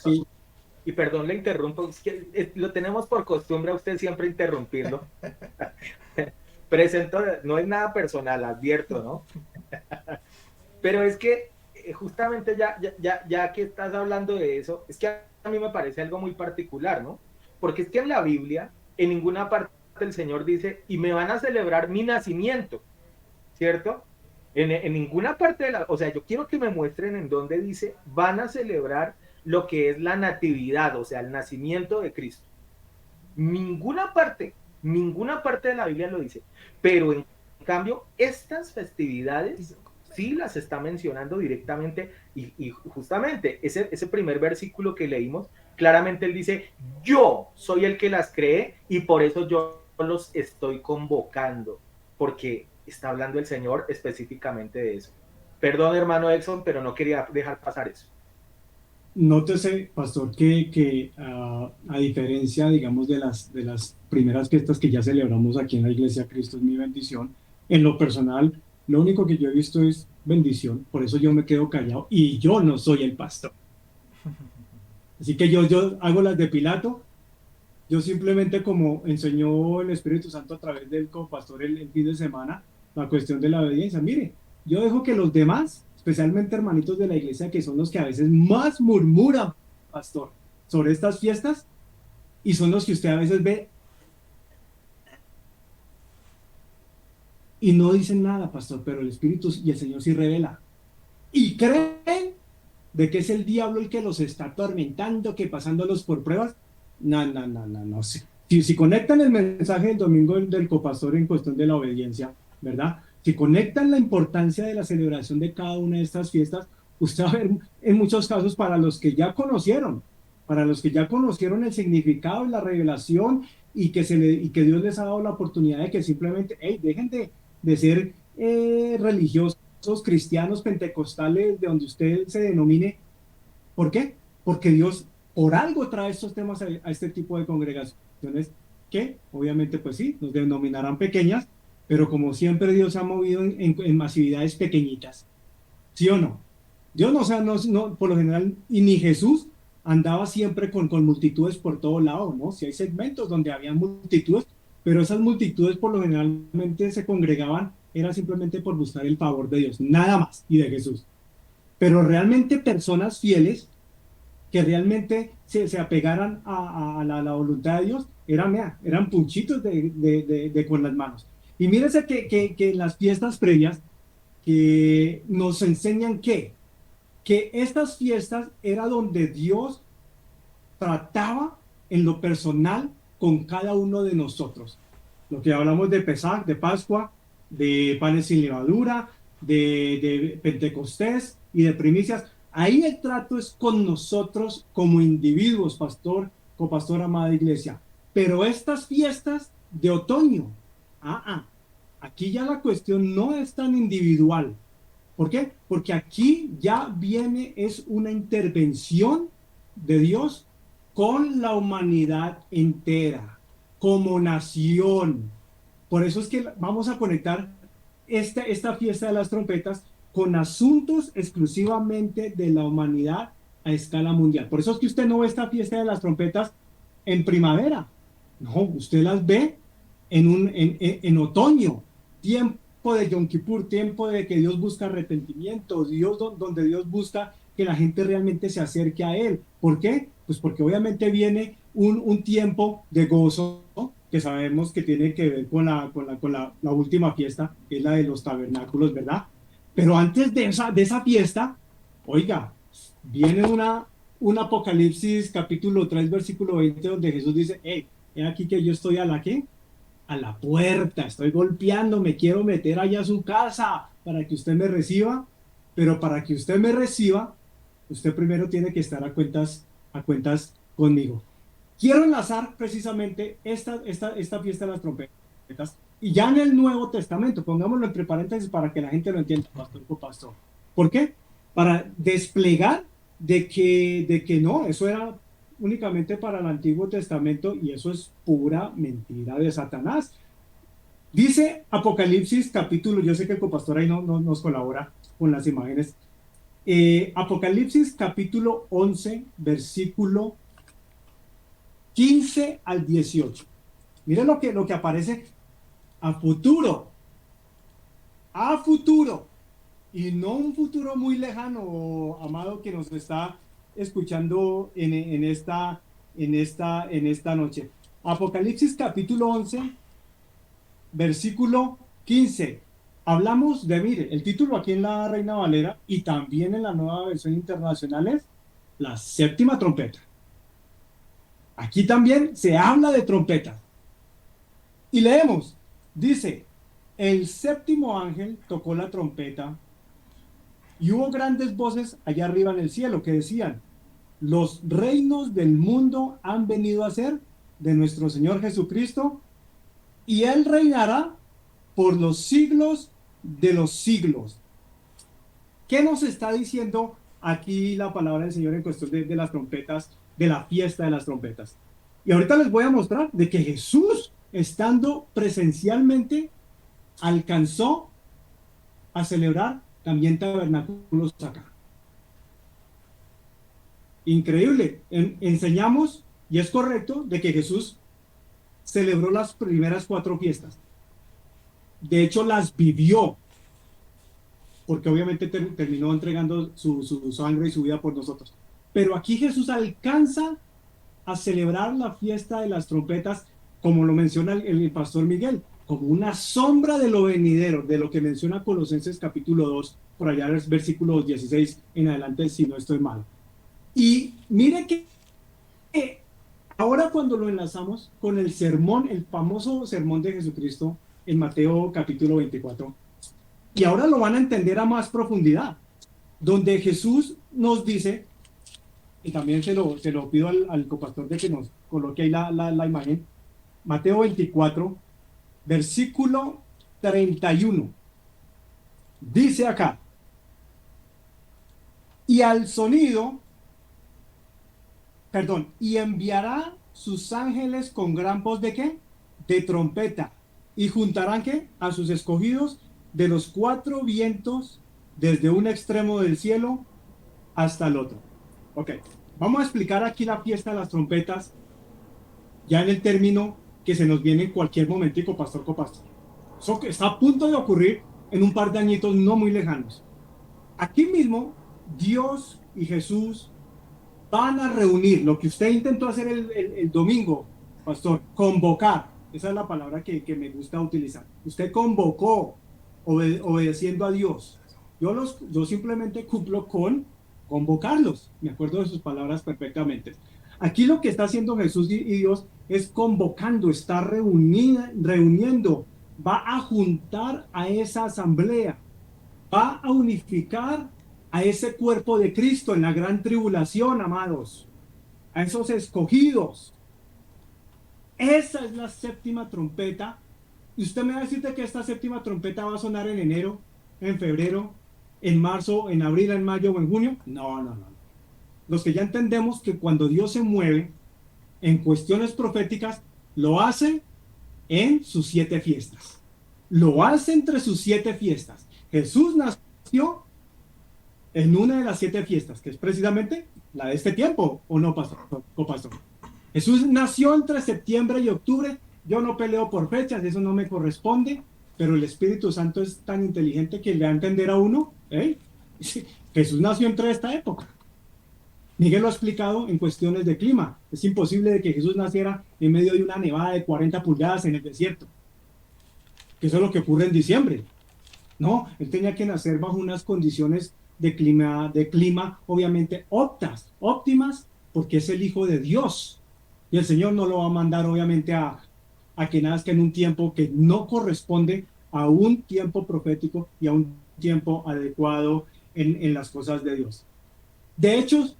y perdón, le interrumpo, es que lo tenemos por costumbre a usted siempre interrumpirlo. Presento, no es nada personal, advierto, ¿no? Pero es que justamente ya que estás hablando de eso, es que a mí me parece algo muy particular, ¿no? Porque es que en la Biblia, en ninguna parte el Señor dice, y me van a celebrar mi nacimiento, ¿cierto? En ninguna parte de la, o sea, yo quiero que me muestren en dónde dice, van a celebrar lo que es la natividad, o sea, el nacimiento de Cristo. Ninguna parte de la Biblia lo dice, pero en cambio, estas festividades sí las está mencionando directamente y justamente ese primer versículo que leímos, claramente él dice, yo soy el que las cree y por eso yo los estoy convocando, porque está hablando el Señor específicamente de eso. Perdón, hermano Edson, pero no quería dejar pasar eso. Nótese, pastor, que a diferencia, digamos, de las primeras fiestas que ya celebramos aquí en la iglesia, Cristo es mi bendición, en lo personal, lo único que yo he visto es bendición, por eso yo me quedo callado y yo no soy el pastor. Así que yo hago las de Pilato, yo simplemente como enseñó el Espíritu Santo a través del pastor el fin de semana, la cuestión de la obediencia. Mire, yo dejo que los demás, especialmente hermanitos de la iglesia, que son los que a veces más murmuran, pastor, sobre estas fiestas, y son los que usted a veces ve y no dicen nada, pastor, pero el Espíritu y el Señor sí revela. Y creen de que es el diablo el que los está atormentando, que pasándolos por pruebas. No, no, no, no, no. Si conectan el mensaje del domingo del copastor en cuestión de la obediencia, ¿verdad? Si conectan la importancia de la celebración de cada una de estas fiestas, usted va a ver en muchos casos para los que ya conocieron el significado y la revelación y que Dios les ha dado la oportunidad de que simplemente, hey, dejen de ser religiosos, cristianos, pentecostales, de donde usted se denomine. ¿Por qué? Porque Dios por algo trae estos temas a este tipo de congregaciones que obviamente pues sí, nos denominarán pequeñas, pero como siempre Dios se ha movido en masividades pequeñitas. ¿Sí o no? Dios no, o sea, no, por lo general, y ni Jesús andaba siempre con multitudes por todo lado, ¿no? Si hay segmentos donde había multitudes, pero esas multitudes por lo generalmente se congregaban, era simplemente por buscar el favor de Dios, nada más, y de Jesús. Pero realmente personas fieles que realmente se apegaran a la voluntad de Dios, eran punchitos con las manos. Y mírese que en las fiestas previas que nos enseñan que estas fiestas era donde Dios trataba en lo personal con cada uno de nosotros. Lo que hablamos de Pesaj, de Pascua, de panes sin levadura, de Pentecostés y de primicias. Ahí el trato es con nosotros como individuos, pastor, copastor, amada iglesia. Pero estas fiestas de otoño, aquí ya la cuestión no es tan individual. ¿Por qué? Porque aquí ya viene, es una intervención de Dios con la humanidad entera, como nación. Por eso es que vamos a conectar esta fiesta de las trompetas con asuntos exclusivamente de la humanidad a escala mundial. Por eso es que usted no ve esta fiesta de las trompetas en primavera. No, usted las ve en otoño, tiempo de Yom Kippur, tiempo de que Dios busca arrepentimiento, donde Dios busca que la gente realmente se acerque a Él. ¿Por qué? Pues porque obviamente viene un tiempo de gozo, ¿no? Que sabemos que tiene que ver con la última fiesta, que es la de los tabernáculos, ¿verdad? Pero antes de esa fiesta, oiga, viene un Apocalipsis capítulo 3, versículo 20, donde Jesús dice, hey, he aquí que yo estoy a la ¿qué? A la puerta, estoy golpeando, me quiero meter allá a su casa para que usted me reciba, pero para que usted me reciba, usted primero tiene que estar a cuentas conmigo. Quiero enlazar precisamente esta fiesta de las trompetas y ya en el Nuevo Testamento, pongámoslo entre paréntesis para que la gente lo entienda, pastor. ¿Por qué? Para desplegar de que no, eso era únicamente para el Antiguo Testamento y eso es pura mentira de Satanás. Dice Apocalipsis capítulo, yo sé que el copastor ahí no nos colabora con las imágenes, Apocalipsis capítulo 11, versículo 15 al 18. Miren lo que aparece a futuro. A futuro. Y no un futuro muy lejano, amado, que nos está escuchando en esta noche. Apocalipsis capítulo 11, versículo 15. Hablamos de, mire, el título aquí en la Reina Valera y también en la nueva versión internacional es la séptima trompeta. Aquí también se habla de trompetas. Y leemos, dice, el séptimo ángel tocó la trompeta y hubo grandes voces allá arriba en el cielo que decían, los reinos del mundo han venido a ser de nuestro Señor Jesucristo y Él reinará por los siglos de los siglos. ¿Qué nos está diciendo aquí la palabra del Señor en cuestión de las trompetas, de la fiesta de las trompetas? Y ahorita les voy a mostrar de que Jesús, estando presencialmente, alcanzó a celebrar también tabernáculos acá. Increíble. Enseñamos, y es correcto, de que Jesús celebró las primeras 4 fiestas. De hecho, las vivió, porque obviamente terminó entregando su sangre y su vida por nosotros. Pero aquí Jesús alcanza a celebrar la fiesta de las trompetas, como lo menciona el pastor Miguel, como una sombra de lo venidero, de lo que menciona Colosenses capítulo 2, por allá versículos 16 en adelante, si no estoy mal. Y mire que ahora cuando lo enlazamos con el sermón, el famoso sermón de Jesucristo en Mateo capítulo 24, y ahora lo van a entender a más profundidad, donde Jesús nos dice, y también se lo pido al copastor de que nos coloque ahí la imagen, Mateo 24, versículo 31, dice acá, y al sonido, y enviará sus ángeles con gran voz de ¿qué? De trompeta, y juntarán ¿qué? A sus escogidos de los 4 vientos, desde un extremo del cielo hasta el otro. Ok, vamos a explicar aquí la fiesta de las trompetas, ya en el término que se nos viene en cualquier momentico, pastor copastor. Eso que está a punto de ocurrir en un par de añitos no muy lejanos. Aquí mismo, Dios y Jesús van a reunir lo que usted intentó hacer el domingo, pastor, convocar. Esa es la palabra que me gusta utilizar. Usted convocó, obedeciendo a Dios. Yo simplemente cumplo con convocarlos. Me acuerdo de sus palabras perfectamente. Aquí lo que está haciendo Jesús y Dios es convocando, está reuniendo, va a juntar a esa asamblea, va a unificar a ese cuerpo de Cristo en la gran tribulación, amados, a esos escogidos. Esa es la séptima trompeta. Y usted me va a decir que esta séptima trompeta va a sonar en enero, en febrero, en marzo, en abril, en mayo o en junio. No. Los que ya entendemos que cuando Dios se mueve en cuestiones proféticas, lo hace en sus 7 fiestas. Lo hace entre sus 7 fiestas. Jesús nació en una de las 7 fiestas, que es precisamente la de este tiempo, ¿o no, pastor? Jesús nació entre septiembre y octubre. Yo no peleo por fechas, eso no me corresponde, pero el Espíritu Santo es tan inteligente que le va a entender a uno. Jesús nació entre esta época. Miguel lo ha explicado en cuestiones de clima. Es imposible de que Jesús naciera en medio de una nevada de 40 pulgadas en el desierto, que eso es lo que ocurre en diciembre. No, él tenía que nacer bajo unas condiciones de clima obviamente óptimas, porque es el Hijo de Dios. Y el Señor no lo va a mandar obviamente a que nazca en un tiempo que no corresponde a un tiempo profético y a un tiempo adecuado en las cosas de Dios. De hecho,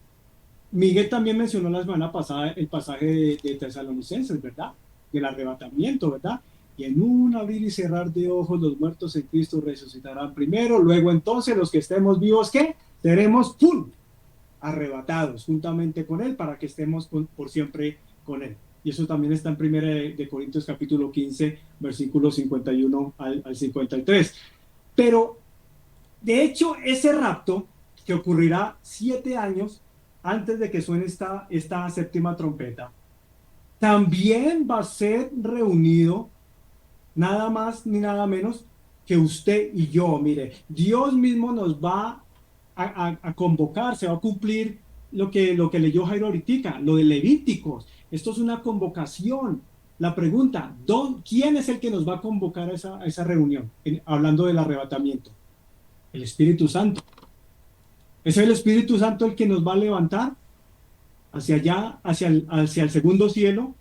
Miguel también mencionó la semana pasada el pasaje de Tesalonicenses, ¿verdad? Del arrebatamiento, ¿verdad? Y en un abrir y cerrar de ojos los muertos en Cristo resucitarán primero, luego entonces los que estemos vivos, ¿qué? Seremos arrebatados juntamente con Él para que estemos por siempre con Él. Y eso también está en 1 de Corintios capítulo 15, versículos 51 al 53. Pero, de hecho, ese rapto que ocurrirá 7 años antes de que suene esta séptima trompeta, también va a ser reunido nada más ni nada menos que usted y yo. Mire, Dios mismo nos va a convocar, se va a cumplir lo que leyó Jairo ahorita, lo de Levíticos. Esto es una convocación. La pregunta, ¿quién es el que nos va a convocar a esa reunión? Hablando del arrebatamiento. El Espíritu Santo. ¿Es el Espíritu Santo el que nos va a levantar hacia allá, hacia el segundo cielo,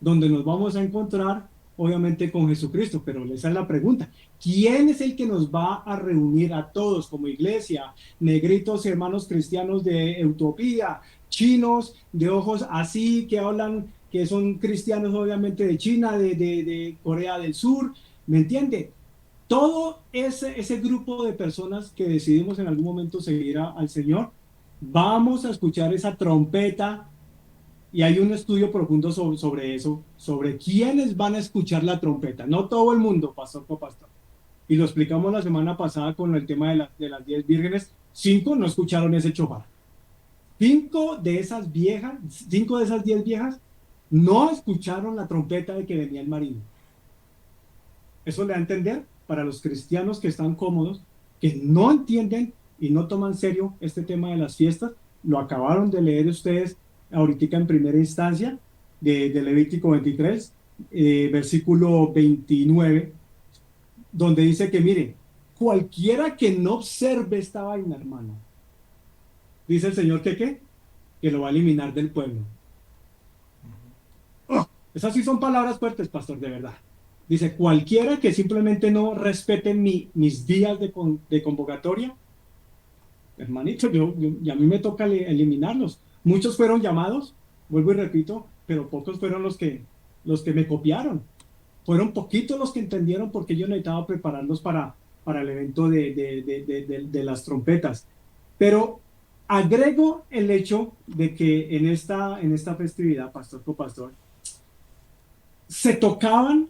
donde nos vamos a encontrar, obviamente, con Jesucristo? Pero esa es la pregunta. ¿Quién es el que nos va a reunir a todos como iglesia? Negritos, hermanos cristianos de Utopía, chinos de ojos así, que hablan, que son cristianos, obviamente, de China, de Corea del Sur, ¿me entiende? Todo ese grupo de personas que decidimos en algún momento seguir al Señor, vamos a escuchar esa trompeta, y hay un estudio profundo sobre eso, sobre quiénes van a escuchar la trompeta. No todo el mundo, pastor por pastor. Y lo explicamos la semana pasada con el tema de las 10 vírgenes. 5 no escucharon ese chofar. 5 de esas 10 viejas no escucharon la trompeta de que venía el marido. Eso le da a entender para los cristianos que están cómodos, que no entienden y no toman serio este tema de las fiestas. Lo acabaron de leer ustedes ahorita en primera instancia de Levítico 23, versículo 29, donde dice que, mire, cualquiera que no observe esta vaina, hermano, dice el Señor que ¿qué? Que lo va a eliminar del pueblo. Oh, esas sí son palabras fuertes, pastor, de verdad. Dice, cualquiera que simplemente no respete mis días de convocatoria, hermanito, y a mí me toca eliminarlos. Muchos fueron llamados, vuelvo y repito, pero pocos fueron los que me copiaron. Fueron poquitos los que entendieron porque yo necesitaba prepararlos para el evento de las trompetas. Pero agrego el hecho de que en esta festividad, pastor copastor, se tocaban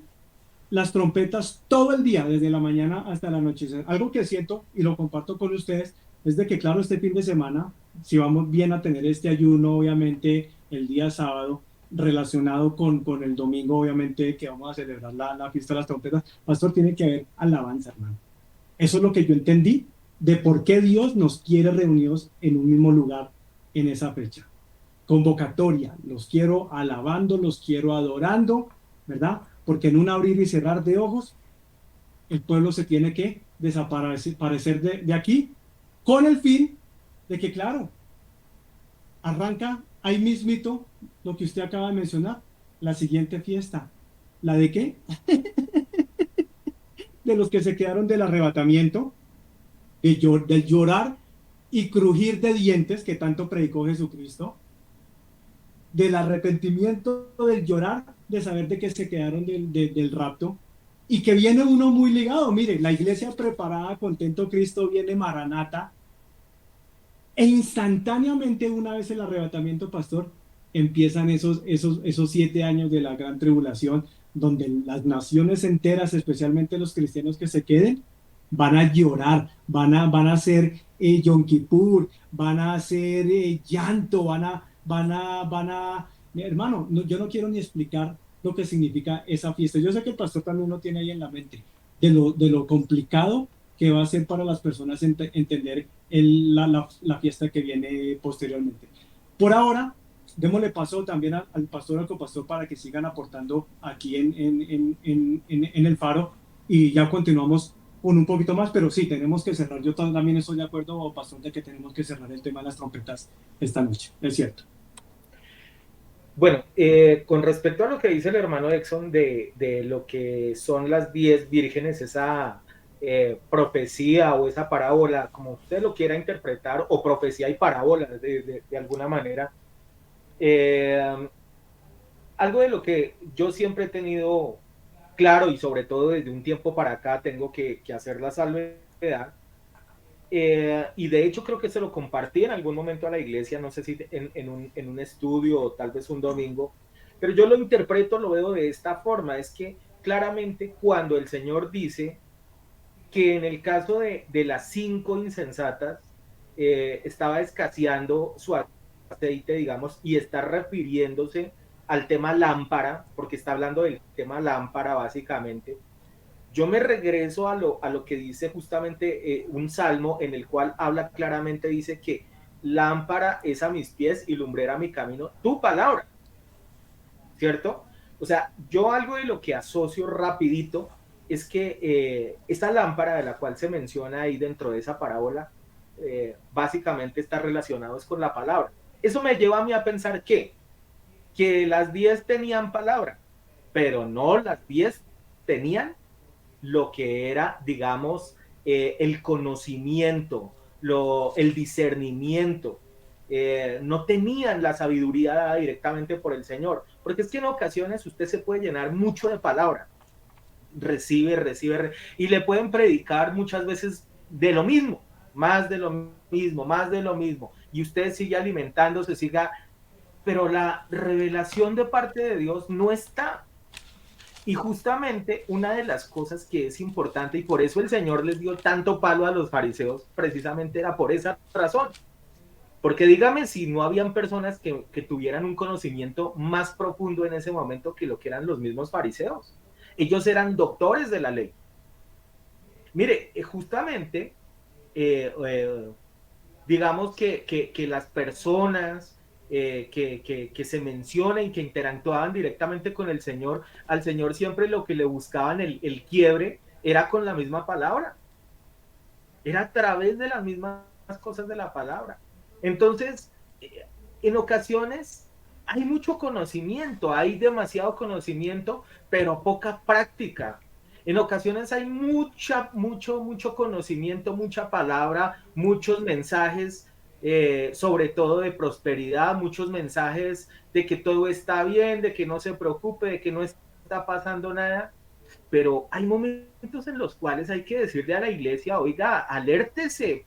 las trompetas todo el día, desde la mañana hasta el anochecer. Algo que siento y lo comparto con ustedes es de que, claro, este fin de semana, si vamos bien a tener este ayuno, obviamente, el día sábado, relacionado con el domingo, obviamente, que vamos a celebrar la fiesta de las trompetas, pastor, tiene que haber alabanza, hermano. Eso es lo que yo entendí de por qué Dios nos quiere reunidos en un mismo lugar en esa fecha. Convocatoria, los quiero alabando, los quiero adorando, ¿verdad? Porque en un abrir y cerrar de ojos, el pueblo se tiene que desaparecer de aquí, con el fin de que, claro, arranca ahí mismito lo que usted acaba de mencionar, la siguiente fiesta. ¿La de qué? De los que se quedaron del arrebatamiento, del llorar y crujir de dientes que tanto predicó Jesucristo, del arrepentimiento, del llorar, de saber de que se quedaron del rapto, y que viene uno muy ligado. Mire, la iglesia preparada, contento Cristo, viene Maranata, e instantáneamente, una vez el arrebatamiento, pastor, empiezan esos 7 años de la gran tribulación, donde las naciones enteras, especialmente los cristianos que se queden, van a llorar, van a hacer Yom Kippur, van a hacer llanto, hermano, yo no quiero ni explicar lo que significa esa fiesta. Yo sé que el pastor también lo tiene ahí en la mente, de lo complicado que va a ser para las personas entender la fiesta que viene posteriormente. Por ahora, démosle paso también al pastor, al copastor, para que sigan aportando aquí en el faro, y ya continuamos con un poquito más, pero sí, tenemos que cerrar. Yo también estoy de acuerdo, pastor, de que tenemos que cerrar el tema de las trompetas esta noche, es cierto. Bueno, con respecto a lo que dice el hermano Exxon de lo que son las 10 vírgenes, esa profecía o esa parábola, como usted lo quiera interpretar, o profecía y parábola de alguna manera, algo de lo que yo siempre he tenido claro, y sobre todo desde un tiempo para acá tengo que hacer la salvedad, y de hecho creo que se lo compartí en algún momento a la iglesia, no sé si en un estudio o tal vez un domingo, pero yo lo interpreto, lo veo de esta forma, es que claramente cuando el Señor dice que en el caso de las 5 insensatas estaba escaseando su aceite, digamos, y está refiriéndose al tema lámpara, porque está hablando del tema lámpara básicamente, yo me regreso a lo que dice justamente un salmo en el cual habla claramente, dice que lámpara es a mis pies y lumbrera a mi camino, tu palabra, ¿cierto? O sea, yo algo de lo que asocio rapidito es que esta lámpara de la cual se menciona ahí dentro de esa parábola, básicamente está relacionado es con la palabra. Eso me lleva a mí a pensar que las 10 tenían palabra, pero no las 10 tenían lo que era, digamos, el conocimiento, el discernimiento. No tenían la sabiduría dada directamente por el Señor, porque es que en ocasiones usted se puede llenar mucho de palabra, y le pueden predicar muchas veces de lo mismo, más de lo mismo, más de lo mismo, y usted sigue alimentándose, pero la revelación de parte de Dios no está. Y justamente una de las cosas que es importante, y por eso el Señor les dio tanto palo a los fariseos, precisamente era por esa razón. Porque dígame si no habían personas que tuvieran un conocimiento más profundo en ese momento que lo que eran los mismos fariseos. Ellos eran doctores de la ley. Mire, justamente, eh, eh, digamos que las personas que se mencionan, que interactuaban directamente con el Señor, al Señor siempre lo que le buscaban el quiebre era con la misma palabra, era a través de las mismas cosas de la palabra. Entonces, en ocasiones hay mucho conocimiento, hay demasiado conocimiento, pero poca práctica. En ocasiones hay mucho conocimiento, mucha palabra, muchos mensajes, sobre todo de prosperidad, muchos mensajes de que todo está bien, de que no se preocupe, de que no está pasando nada, pero hay momentos en los cuales hay que decirle a la iglesia, oiga, alértese,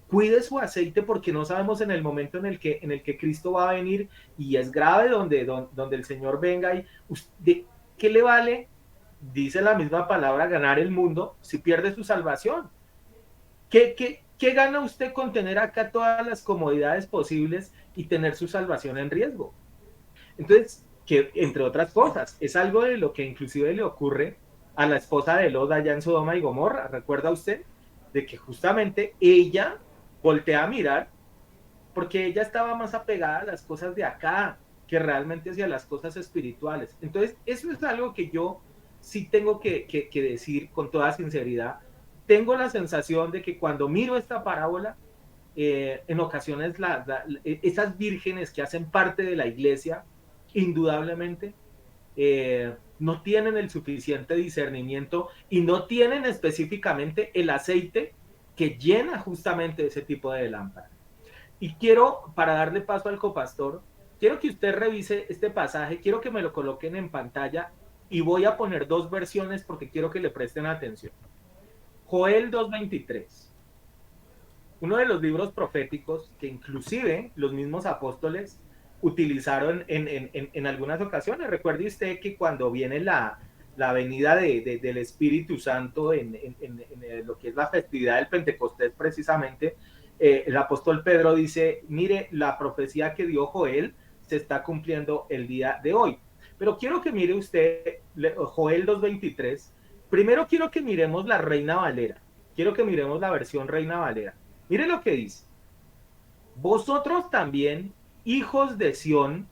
cuide su aceite porque no sabemos en el momento en el que Cristo va a venir y es grave donde el Señor venga y ¿de qué le vale? Dice la misma palabra, ganar el mundo si pierde su salvación. ¿Qué gana usted con tener acá todas las comodidades posibles y tener su salvación en riesgo? Entonces, que entre otras cosas, es algo de lo que inclusive le ocurre a la esposa de Lot allá en Sodoma y Gomorra. ¿Recuerda usted? De que justamente ella voltea a mirar porque ella estaba más apegada a las cosas de acá que realmente hacia las cosas espirituales. Entonces, eso es algo que yo sí tengo que decir con toda sinceridad. Tengo la sensación de que cuando miro esta parábola, en ocasiones esas vírgenes que hacen parte de la iglesia, indudablemente, no tienen el suficiente discernimiento y no tienen específicamente el aceite que llena justamente ese tipo de lámpara. Y quiero, para darle paso al copastor, quiero que usted revise este pasaje, quiero que me lo coloquen en pantalla y voy a poner dos versiones porque quiero que le presten atención. Joel 2:23, uno de los libros proféticos que inclusive los mismos apóstoles utilizaron en algunas ocasiones. Recuerde usted que cuando viene la venida del Espíritu Santo en lo que es la festividad del Pentecostés precisamente, el apóstol Pedro dice, mire, la profecía que dio Joel se está cumpliendo el día de hoy. Pero quiero que mire usted Joel 2:23. Primero quiero que miremos la Reina Valera. Quiero que miremos la versión Reina Valera. Mire lo que dice. Vosotros también, hijos de Sión,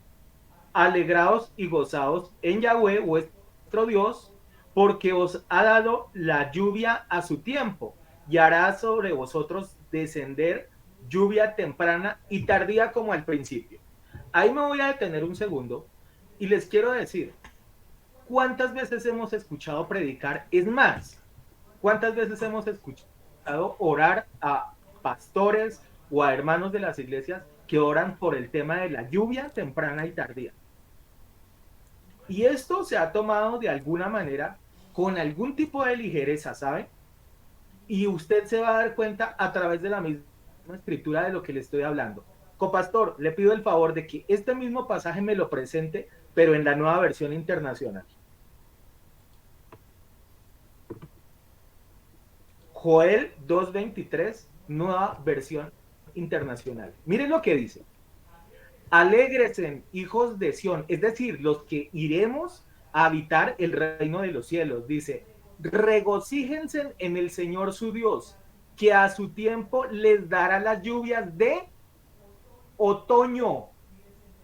alegraos y gozaos en Yahweh, vuestro Dios, porque os ha dado la lluvia a su tiempo y hará sobre vosotros descender lluvia temprana y tardía como al principio. Ahí me voy a detener un segundo y les quiero decir, ¿cuántas veces hemos escuchado predicar? Es más, ¿cuántas veces hemos escuchado orar a pastores o a hermanos de las iglesias que oran por el tema de la lluvia temprana y tardía? Y esto se ha tomado de alguna manera con algún tipo de ligereza, ¿sabe? Y usted se va a dar cuenta a través de la misma escritura de lo que le estoy hablando. Copastor, le pido el favor de que este mismo pasaje me lo presente, pero en la nueva versión internacional. Joel 2:23, nueva versión internacional. Miren lo que dice. Alégresen, hijos de Sión, es decir, los que iremos a habitar el reino de los cielos. Dice, regocíjense en el Señor su Dios, que a su tiempo les dará las lluvias de otoño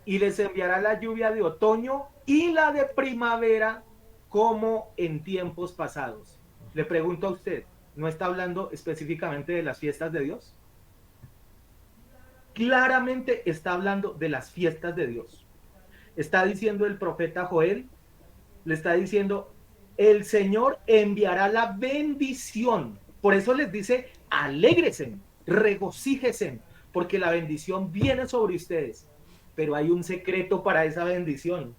y les enviará la lluvia de otoño y la de primavera como en tiempos pasados. Le pregunto a usted, ¿no está hablando específicamente de las fiestas de Dios? Claramente está hablando de las fiestas de Dios. Está diciendo el profeta Joel, le está diciendo, el Señor enviará la bendición. Por eso les dice, alégresen, regocíjesen, porque la bendición viene sobre ustedes. Pero hay un secreto para esa bendición.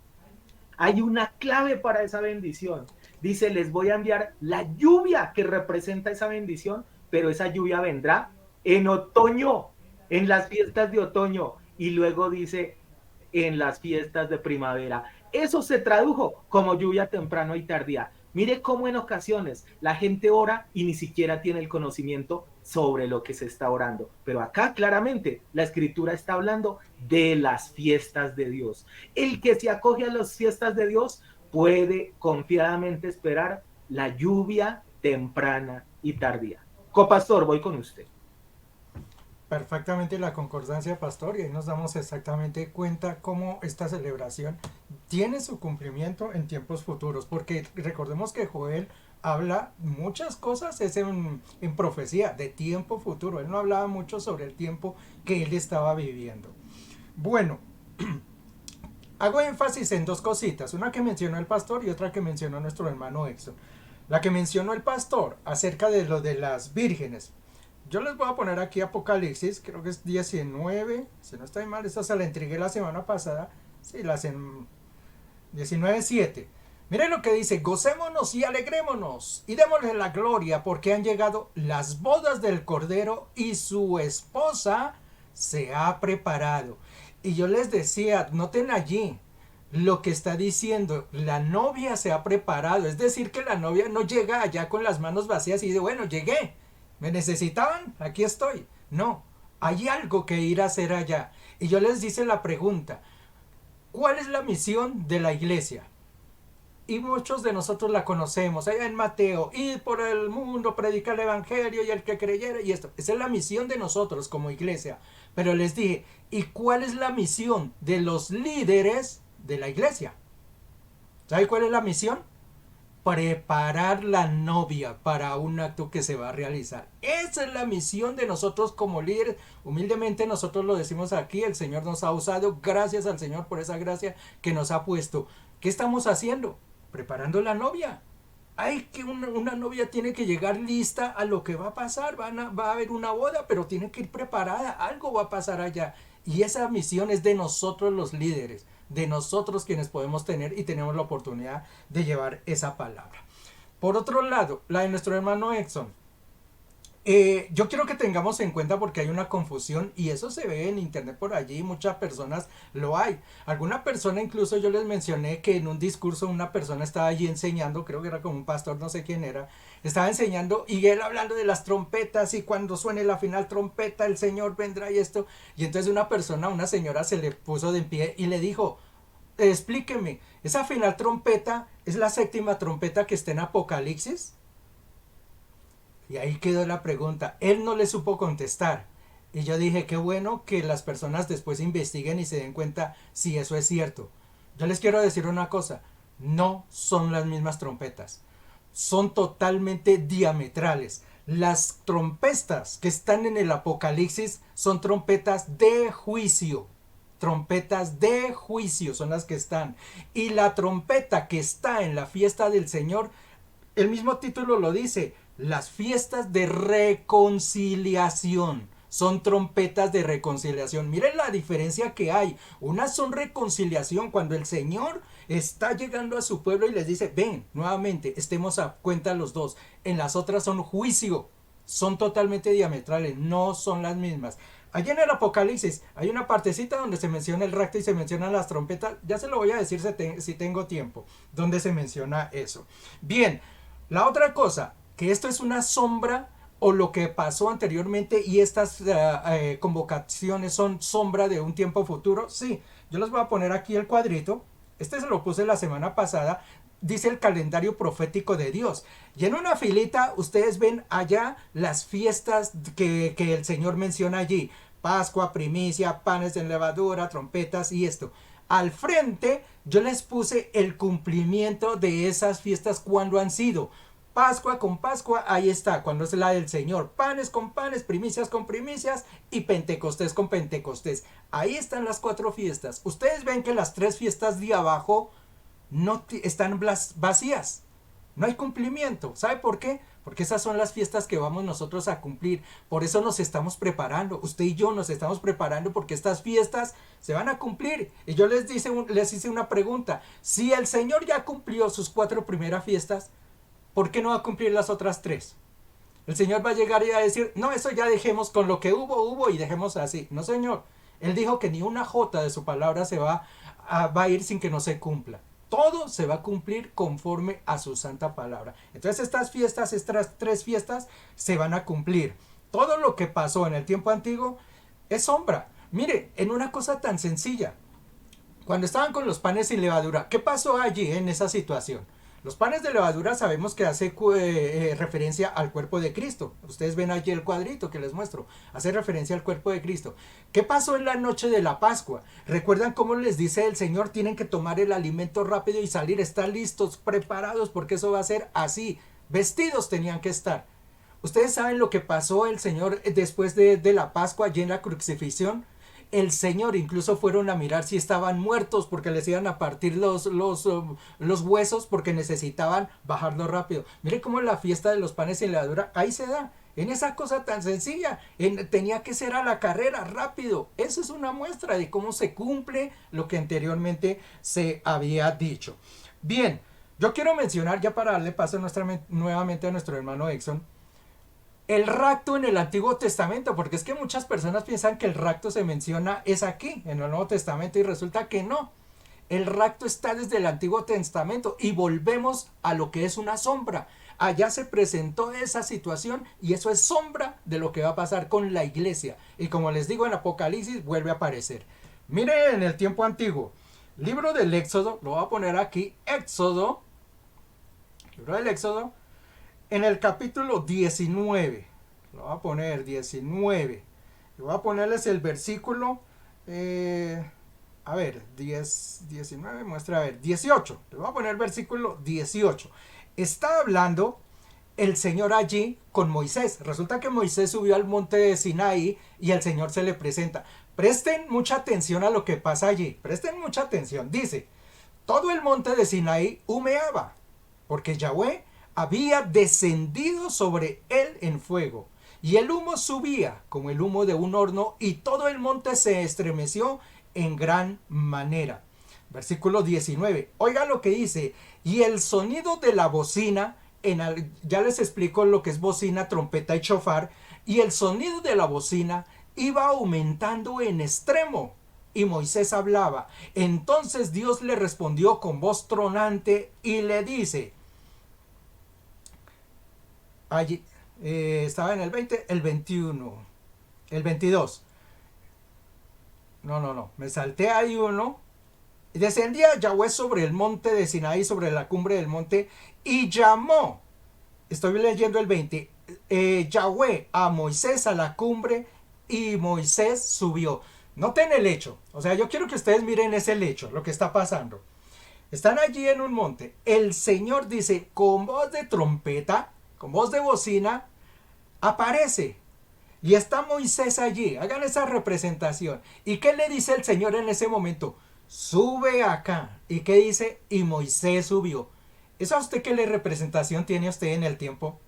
Hay una clave para esa bendición. Dice, les voy a enviar la lluvia que representa esa bendición, pero esa lluvia vendrá en otoño, en las fiestas de otoño. Y luego dice, en las fiestas de primavera. Eso se tradujo como lluvia temprano y tardía. Mire cómo en ocasiones la gente ora y ni siquiera tiene el conocimiento sobre lo que se está orando. Pero acá claramente la escritura está hablando de las fiestas de Dios. El que se acoge a las fiestas de Dios puede confiadamente esperar la lluvia temprana y tardía. Copastor, voy con usted. Perfectamente la concordancia, pastor, y ahí nos damos exactamente cuenta cómo esta celebración tiene su cumplimiento en tiempos futuros, porque recordemos que Joel habla muchas cosas, es en profecía de tiempo futuro, él no hablaba mucho sobre el tiempo que él estaba viviendo. Bueno, hago énfasis en dos cositas, una que mencionó el pastor y otra que mencionó nuestro hermano Exxon. La que mencionó el pastor acerca de lo de las vírgenes. Yo les voy a poner aquí Apocalipsis, creo que es 19, si no estoy mal, esta se la entregué la semana pasada, sí, las en 19:7. Miren lo que dice, gocémonos y alegrémonos y démosle la gloria porque han llegado las bodas del Cordero y su esposa se ha preparado. Y yo les decía, noten allí lo que está diciendo, la novia se ha preparado, es decir que la novia no llega allá con las manos vacías y dice, bueno, llegué, ¿me necesitaban? Aquí estoy. No, hay algo que ir a hacer allá. Y yo les hice la pregunta, ¿cuál es la misión de la iglesia? Y muchos de nosotros la conocemos, allá en Mateo, ir por el mundo, predicar el evangelio y el que creyera y esto. Esa es la misión de nosotros como iglesia. Pero les dije, ¿y cuál es la misión de los líderes de la iglesia? ¿Sabe cuál es la misión? Preparar la novia para un acto que se va a realizar. Esa es la misión de nosotros como líderes. Humildemente nosotros lo decimos aquí, el Señor nos ha usado, gracias al Señor por esa gracia que nos ha puesto. ¿Qué estamos haciendo? Preparando la novia. Hay que una novia tiene que llegar lista a lo que va a pasar, va a haber una boda, pero tiene que ir preparada, algo va a pasar allá. Y esa misión es de nosotros los líderes, de nosotros quienes podemos tener y tenemos la oportunidad de llevar esa palabra. Por otro lado, la de nuestro hermano Exxon. Yo quiero que tengamos en cuenta porque hay una confusión y eso se ve en internet por allí, muchas personas lo hay. Alguna persona, incluso yo les mencioné que en un discurso una persona estaba allí enseñando, creo que era como un pastor, no sé quién era, estaba enseñando y él hablando de las trompetas y cuando suene la final trompeta el Señor vendrá y esto. Y entonces una señora se le puso de pie y le dijo, explíqueme, ¿esa final trompeta es la séptima trompeta que está en Apocalipsis? Y ahí quedó la pregunta. Él no le supo contestar. Y yo dije, qué bueno que las personas después investiguen y se den cuenta si eso es cierto. Yo les quiero decir una cosa. No son las mismas trompetas. Son totalmente diametrales. Las trompetas que están en el Apocalipsis son trompetas de juicio. Trompetas de juicio son las que están. Y la trompeta que está en la fiesta del Señor, el mismo título lo dice, las fiestas de reconciliación. Son trompetas de reconciliación. Miren la diferencia que hay. Unas son reconciliación cuando el Señor está llegando a su pueblo y les dice, ven, nuevamente, estemos a cuenta los dos. En las otras son juicio. Son totalmente diametrales, no son las mismas. Allí en el Apocalipsis hay una partecita donde se menciona el rapto y se mencionan las trompetas. Ya se lo voy a decir si tengo tiempo, donde se menciona eso. Bien, la otra cosa, que esto es una sombra o lo que pasó anteriormente y estas convocaciones son sombra de un tiempo futuro? Sí, yo les voy a poner aquí el cuadrito. Este se lo puse la semana pasada. Dice el calendario profético de Dios. Y en una filita ustedes ven allá las fiestas que el Señor menciona allí. Pascua, primicia, panes de levadura, trompetas y esto. Al frente yo les puse el cumplimiento de esas fiestas cuando han sido. Pascua con Pascua, ahí está, cuando es la del Señor. Panes con panes, primicias con primicias y Pentecostés con Pentecostés. Ahí están las 4 fiestas. Ustedes ven que las 3 fiestas de abajo no están vacías. No hay cumplimiento. ¿Sabe por qué? Porque esas son las fiestas que vamos nosotros a cumplir. Por eso nos estamos preparando. Usted y yo nos estamos preparando porque estas fiestas se van a cumplir. Y yo les hice una pregunta. Si el Señor ya cumplió sus 4 primeras fiestas, ¿por qué no va a cumplir las otras 3? El Señor va a llegar y a decir, no, eso ya dejemos con lo que hubo y dejemos así. No, Señor. Él dijo que ni una jota de su palabra va a ir sin que no se cumpla. Todo se va a cumplir conforme a su santa palabra. Entonces estas 3 fiestas se van a cumplir. Todo lo que pasó en el tiempo antiguo es sombra. Mire, en una cosa tan sencilla. Cuando estaban con los panes sin levadura, ¿qué pasó allí en esa situación? Los panes de levadura sabemos que hace referencia al cuerpo de Cristo. Ustedes ven allí el cuadrito que les muestro. Hace referencia al cuerpo de Cristo. ¿Qué pasó en la noche de la Pascua? ¿Recuerdan cómo les dice el Señor? Tienen que tomar el alimento rápido y salir. Están listos, preparados, porque eso va a ser así. Vestidos tenían que estar. Ustedes saben lo que pasó el Señor después de la Pascua, allí en la crucifixión. El Señor incluso fueron a mirar si estaban muertos porque les iban a partir los huesos porque necesitaban bajarlo rápido. Mire cómo la fiesta de los panes sin levadura ahí se da. En esa cosa tan sencilla. Tenía que ser a la carrera, rápido. Eso es una muestra de cómo se cumple lo que anteriormente se había dicho. Bien, yo quiero mencionar, ya para darle paso nuevamente a nuestro hermano Exxon, el rapto en el Antiguo Testamento, porque es que muchas personas piensan que el rapto se menciona es aquí, en el Nuevo Testamento, y resulta que no. El rapto está desde el Antiguo Testamento y volvemos a lo que es una sombra. Allá se presentó esa situación y eso es sombra de lo que va a pasar con la iglesia. Y como les digo, en Apocalipsis vuelve a aparecer. Mire en el tiempo antiguo, libro del Éxodo, lo voy a poner aquí, libro del Éxodo, en el capítulo 19, lo voy a poner 19, y voy a ponerles el versículo, 19, muestra, 18, le voy a poner el versículo 18. Está hablando el Señor allí con Moisés. Resulta que Moisés subió al monte de Sinaí y el Señor se le presenta. Presten mucha atención a lo que pasa allí, presten mucha atención. Dice, todo el monte de Sinaí humeaba, porque Yahweh había descendido sobre él en fuego, y el humo subía como el humo de un horno, y todo el monte se estremeció en gran manera. Versículo 19, oiga lo que dice, y el sonido de la bocina, ya les explico lo que es bocina, trompeta y chofar, y el sonido de la bocina iba aumentando en extremo, y Moisés hablaba. Entonces Dios le respondió con voz tronante y le dice, allí estaba en el 20, el 21, el 22. No, me salté ahí uno. Descendía Yahweh sobre el monte de Sinaí, sobre la cumbre del monte, y llamó, estoy leyendo el 20, Yahweh a Moisés a la cumbre, y Moisés subió. Noten el hecho, o sea, yo quiero que ustedes miren ese hecho, lo que está pasando. Están allí en un monte, el Señor dice, con voz de trompeta, con voz de bocina, aparece. Y está Moisés allí. Hagan esa representación. ¿Y qué le dice el Señor en ese momento? Sube acá. ¿Y qué dice? Y Moisés subió. ¿Eso a usted qué representación tiene usted en el tiempo?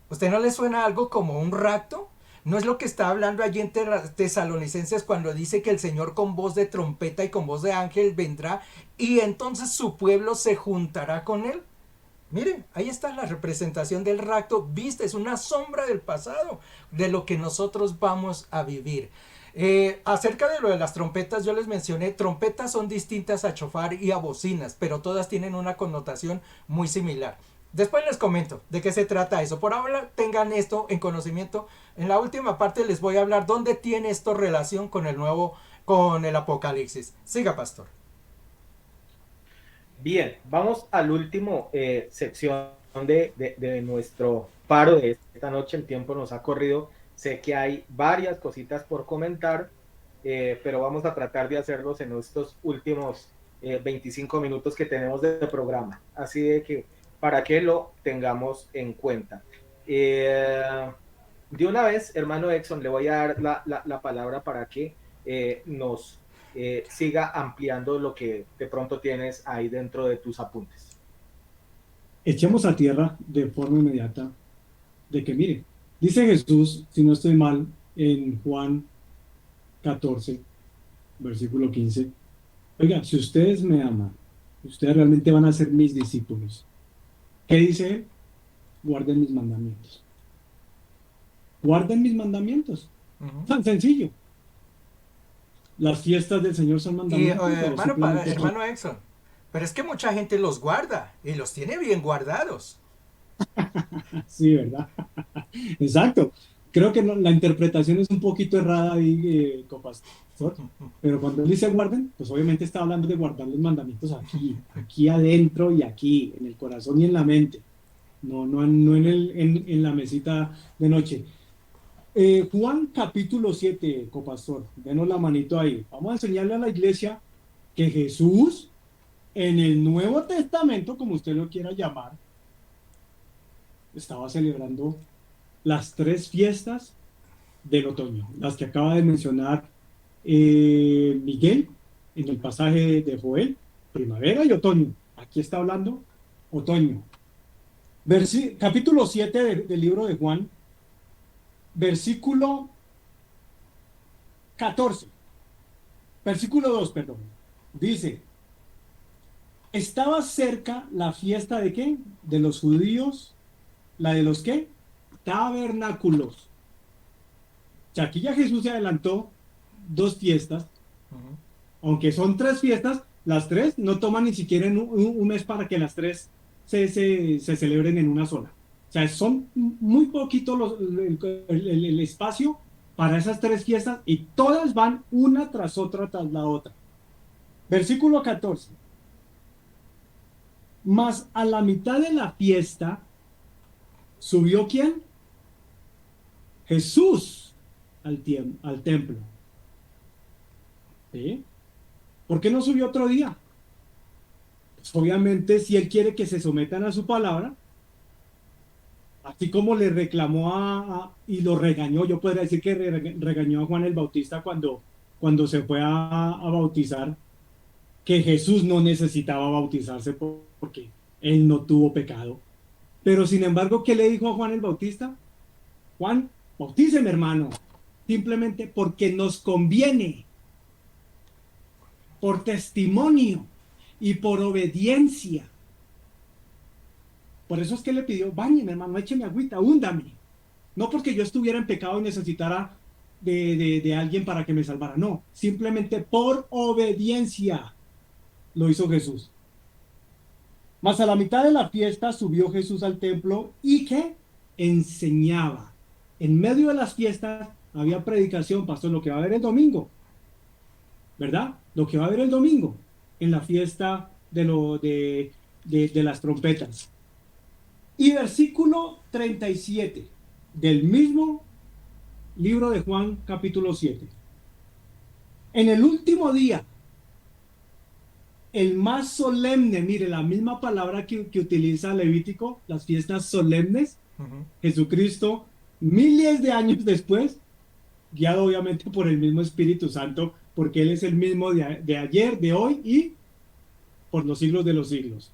¿Usted no le suena algo como un rapto? ¿No es lo que está hablando allí en Tesalonicenses cuando dice que el Señor con voz de trompeta y con voz de ángel vendrá y entonces su pueblo se juntará con él? Miren, ahí está la representación del rapto vista, es una sombra del pasado, de lo que nosotros vamos a vivir. Acerca de lo de las trompetas, yo les mencioné, trompetas son distintas a chofar y a bocinas, pero todas tienen una connotación muy similar. Después les comento de qué se trata eso. Por ahora tengan esto en conocimiento. En la última parte les voy a hablar dónde tiene esto relación con con el Apocalipsis. Siga, pastor. Bien, vamos al último sección de nuestro paro de esta noche. El tiempo nos ha corrido. Sé que hay varias cositas por comentar, pero vamos a tratar de hacerlos en estos últimos 25 minutos que tenemos de programa. Así de que para que lo tengamos en cuenta. De una vez, hermano Exxon, le voy a dar la palabra para que nos siga ampliando lo que de pronto tienes ahí dentro de tus apuntes. Echemos a tierra de forma inmediata de que, mire, dice Jesús, si no estoy mal, en Juan 14, versículo 15, oiga, si ustedes me aman, ustedes realmente van a ser mis discípulos. ¿Qué dice él? Guarden mis mandamientos. Guarden mis mandamientos. Tan sencillo. Las fiestas del Señor son Y mandamientos. hermano Exxon, pero es que mucha gente los guarda y los tiene bien guardados. Sí, ¿verdad? Exacto. Creo que la interpretación es un poquito errada ahí, copastor, pero cuando él dice guarden, pues obviamente está hablando de guardar los mandamientos aquí adentro y aquí, en el corazón y en la mente, no en la mesita de noche. Juan capítulo 7, copastor, denos la manito ahí. Vamos a enseñarle a la iglesia que Jesús, en el Nuevo Testamento, como usted lo quiera llamar, estaba celebrando las 3 fiestas del otoño, las que acaba de mencionar Miguel en el pasaje de Joel, primavera y otoño. Aquí está hablando otoño. Capítulo 7 del libro de Juan, versículo 14, versículo 2, perdón, dice, estaba cerca la fiesta de ¿qué? De los judíos, la de los ¿qué? Tabernáculos. O sea, aquí ya Jesús se adelantó 2 fiestas, aunque son 3 fiestas, las 3 no toman ni siquiera un mes para que las 3 se celebren en una sola. O sea, son muy poquito el espacio para esas 3 fiestas y todas van una tras otra tras la otra. Versículo 14. Mas a la mitad de la fiesta, ¿subió quién? Jesús al templo. ¿Sí? ¿Por qué no subió otro día? Pues obviamente, si él quiere que se sometan a su palabra, así como le reclamó y lo regañó, yo podría decir que regañó a Juan el Bautista cuando se fue a bautizar, que Jesús no necesitaba bautizarse porque él no tuvo pecado. Pero sin embargo, ¿qué le dijo a Juan el Bautista? Juan, bautíceme, hermano, simplemente porque nos conviene, por testimonio y por obediencia. Por eso es que le pidió, báñeme, hermano, écheme agüita, húndame. No porque yo estuviera en pecado y necesitara de alguien para que me salvara, no, simplemente por obediencia lo hizo Jesús. Mas a la mitad de la fiesta subió Jesús al templo y ¿qué? Enseñaba. En medio de las fiestas había predicación, pastor, lo que va a haber el domingo, ¿verdad? Lo que va a haber el domingo en la fiesta de las trompetas. Y versículo 37 del mismo libro de Juan, capítulo 7. En el último día, el más solemne, mire, la misma palabra que utiliza Levítico, las fiestas solemnes, Jesucristo, miles de años después, guiado obviamente por el mismo Espíritu Santo, porque Él es el mismo de ayer, de hoy y por los siglos de los siglos.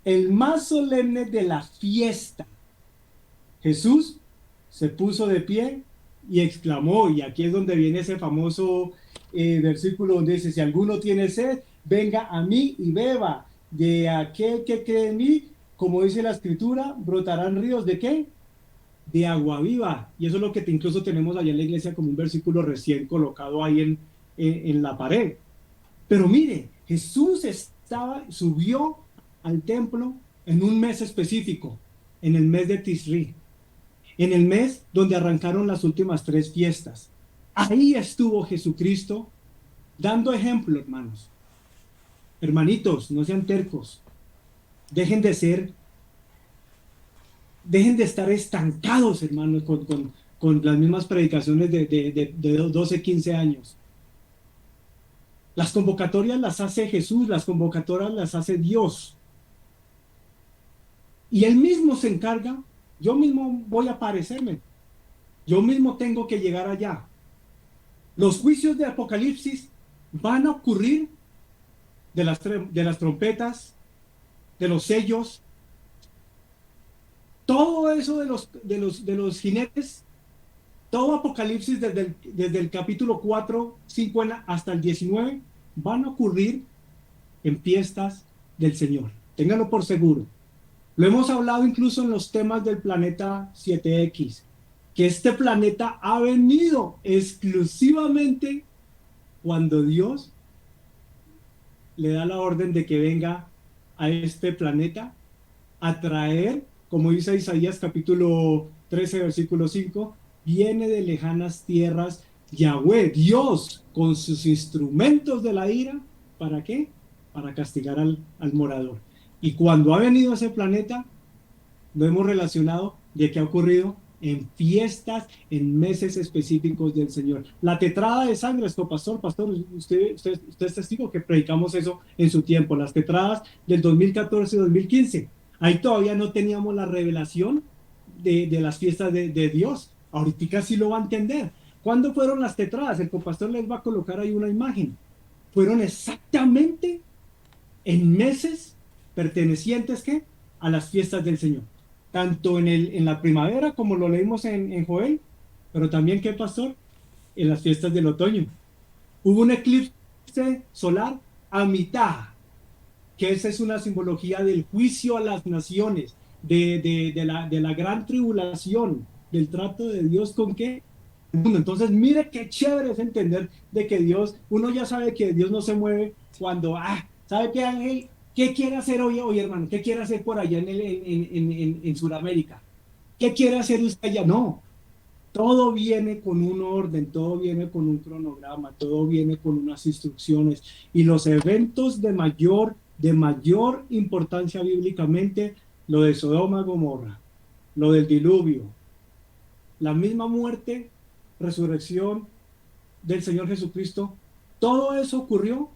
El más solemne de la fiesta, Jesús se puso de pie y exclamó, y aquí es donde viene ese famoso versículo donde dice, si alguno tiene sed, venga a mí y beba. De aquel que cree en mí, como dice la Escritura, brotarán ríos ¿de qué? De agua viva. Y eso es lo que incluso tenemos allá en la iglesia como un versículo recién colocado ahí en la pared. Pero mire, Jesús subió al templo en un mes específico, en el mes de Tisri, en el mes donde arrancaron las últimas 3 fiestas. Ahí estuvo Jesucristo dando ejemplo, hermanos. Hermanitos, no sean tercos. Dejen de estar estancados, hermanos, con las mismas predicaciones de 12, 15 años. Las convocatorias las hace Jesús, las convocatorias las hace Dios. Y Él mismo se encarga, yo mismo voy a aparecerme, yo mismo tengo que llegar allá. Los juicios de Apocalipsis van a ocurrir de las trompetas, de los sellos, todo eso de los jinetes, todo Apocalipsis desde el capítulo 4, 5 hasta el 19, van a ocurrir en fiestas del Señor. Ténganlo por seguro. Lo hemos hablado incluso en los temas del planeta 7X, que este planeta ha venido exclusivamente cuando Dios le da la orden de que venga a este planeta a traer, como dice Isaías capítulo 13, versículo 5, viene de lejanas tierras Yahweh, Dios, con sus instrumentos de la ira, ¿para qué? Para castigar al morador. Y cuando ha venido a ese planeta, lo hemos relacionado de que ha ocurrido en fiestas, en meses específicos del Señor. La tetrada de sangre, pastor, usted es testigo que predicamos eso en su tiempo, las tetradas del 2014-2015. Ahí todavía no teníamos la revelación de las fiestas de Dios. Ahorita sí lo va a entender. ¿Cuándo fueron las tetradas? El copastor les va a colocar ahí una imagen. Fueron exactamente en meses pertenecientes ¿qué? A las fiestas del Señor. Tanto en la primavera, como lo leímos en Joel, pero también, ¿qué, pastor? En las fiestas del otoño. Hubo un eclipse solar a mitad, que esa es una simbología del juicio a las naciones, de la gran tribulación, del trato de Dios con qué. Entonces, mire qué chévere es entender de que Dios, uno ya sabe que Dios no se mueve cuando, ¿sabe qué, Ángel? ¿Qué quiere hacer hoy, hermano? ¿Qué quiere hacer por allá en Sudamérica? ¿Qué quiere hacer usted allá? No, todo viene con un orden, todo viene con un cronograma, todo viene con unas instrucciones. Y los eventos de mayor importancia bíblicamente, lo de Sodoma y Gomorra, lo del diluvio, la misma muerte, resurrección del Señor Jesucristo, todo eso ocurrió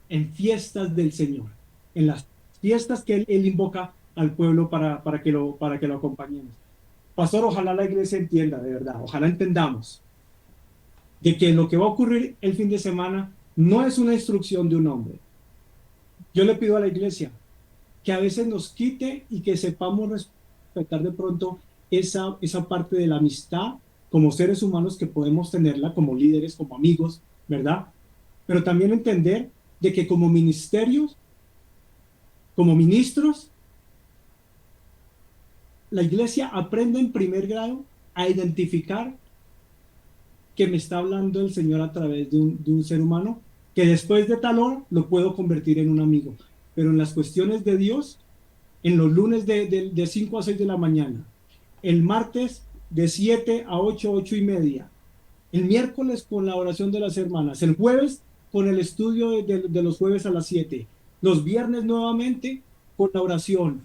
en fiestas del Señor, en las fiestas que Él invoca al pueblo para que lo acompañemos. Pastor, ojalá la iglesia entienda, de verdad, ojalá entendamos de que lo que va a ocurrir el fin de semana no es una instrucción de un hombre. Yo le pido a la iglesia que a veces nos quite y que sepamos respetar de pronto esa parte de la amistad como seres humanos que podemos tenerla, como líderes, como amigos, ¿verdad? Pero también entender de que como ministerios, como ministros, la iglesia aprende en primer grado a identificar que me está hablando el Señor a través de un ser humano, que después de tal hora lo puedo convertir en un amigo. Pero en las cuestiones de Dios, en los lunes de 5 a 6 de la mañana, el martes de 7 a 8, 8 y media, el miércoles con la oración de las hermanas, el jueves con el estudio de los jueves a las 7, los viernes nuevamente con la oración,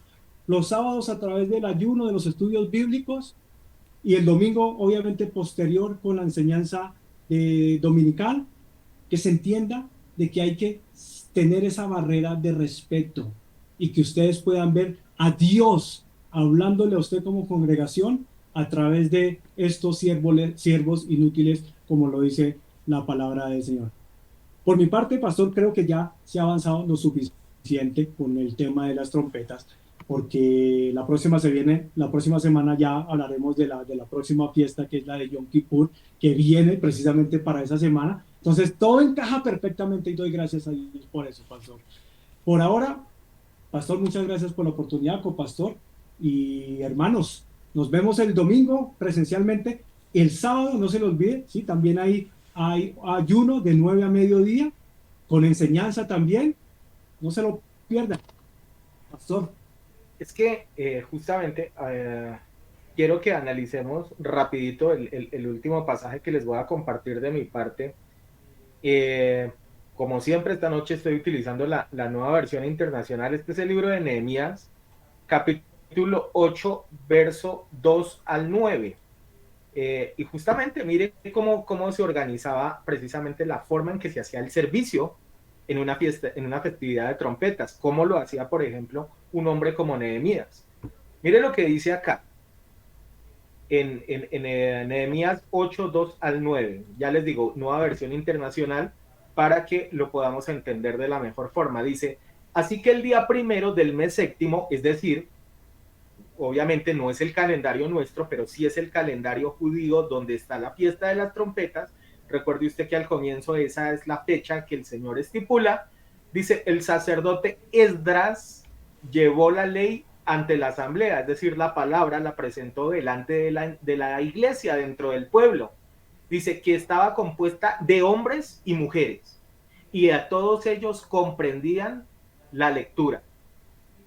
los sábados a través del ayuno, de los estudios bíblicos, y el domingo obviamente posterior con la enseñanza dominical, que se entienda de que hay que tener esa barrera de respeto y que ustedes puedan ver a Dios hablándole a usted como congregación a través de estos siervos inútiles, como lo dice la palabra del Señor. Por mi parte, pastor, creo que ya se ha avanzado lo suficiente con el tema de las trompetas, porque la próxima semana ya hablaremos de la próxima fiesta, que es la de Yom Kippur, que viene precisamente para esa semana. Entonces, todo encaja perfectamente y doy gracias a Dios por eso, pastor. Por ahora, pastor, muchas gracias por la oportunidad, copastor. Y hermanos, nos vemos el domingo presencialmente. El sábado, no se lo olvide, ¿sí? También hay ayuno de 9 a mediodía, con enseñanza también. No se lo pierdan, pastor. es que justamente quiero que analicemos rapidito el último pasaje que les voy a compartir de mi parte. Eh, Como siempre, esta noche estoy utilizando la nueva versión internacional. Este es el libro de Nehemías, capítulo 8, verso 2 al 9. Y justamente mire cómo se organizaba precisamente la forma en que se hacía el servicio en una fiesta, en una festividad de trompetas, cómo lo hacía, por ejemplo, un hombre como Nehemías. Mire lo que dice acá en Nehemías 8, 2 al 9. Ya les digo, nueva versión internacional para que lo podamos entender de la mejor forma. Dice, así que el día primero del mes séptimo, es decir, obviamente no es el calendario nuestro, pero sí es el calendario judío donde está la fiesta de las trompetas. Recuerde usted que al comienzo esa es la fecha que el Señor estipula. Dice, el sacerdote Esdras llevó la ley ante la asamblea, es decir, la palabra la presentó delante de la iglesia dentro del pueblo. Dice que estaba compuesta de hombres y mujeres y a todos ellos comprendían la lectura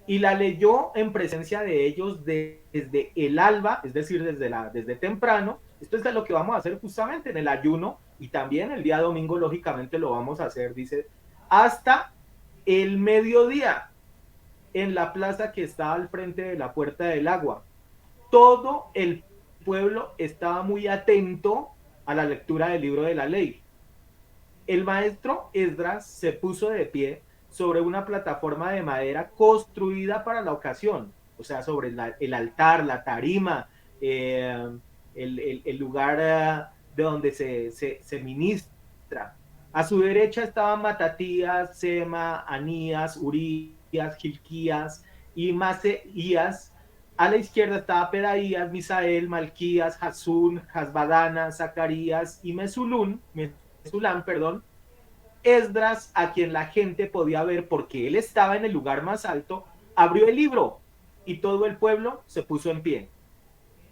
y la leyó en presencia de ellos desde el alba, es decir, desde temprano. Esto es lo que vamos a hacer justamente en el ayuno y también el día domingo, lógicamente, lo vamos a hacer, dice, hasta el mediodía en la plaza que estaba al frente de la puerta del agua. Todo el pueblo estaba muy atento a la lectura del libro de la ley. El maestro Esdras se puso de pie sobre una plataforma de madera construida para la ocasión, o sea, sobre el altar, la tarima, el lugar de donde se ministra. A su derecha estaban Matatías, Sema, Anías, Urías, Gilquías y Maseías. A la izquierda estaba Pedaías, Misael, Malquías, Hasún, Hasbadana, Zacarías y Mesulán, perdón. Esdras, a quien la gente podía ver porque él estaba en el lugar más alto, abrió el libro y todo el pueblo se puso en pie.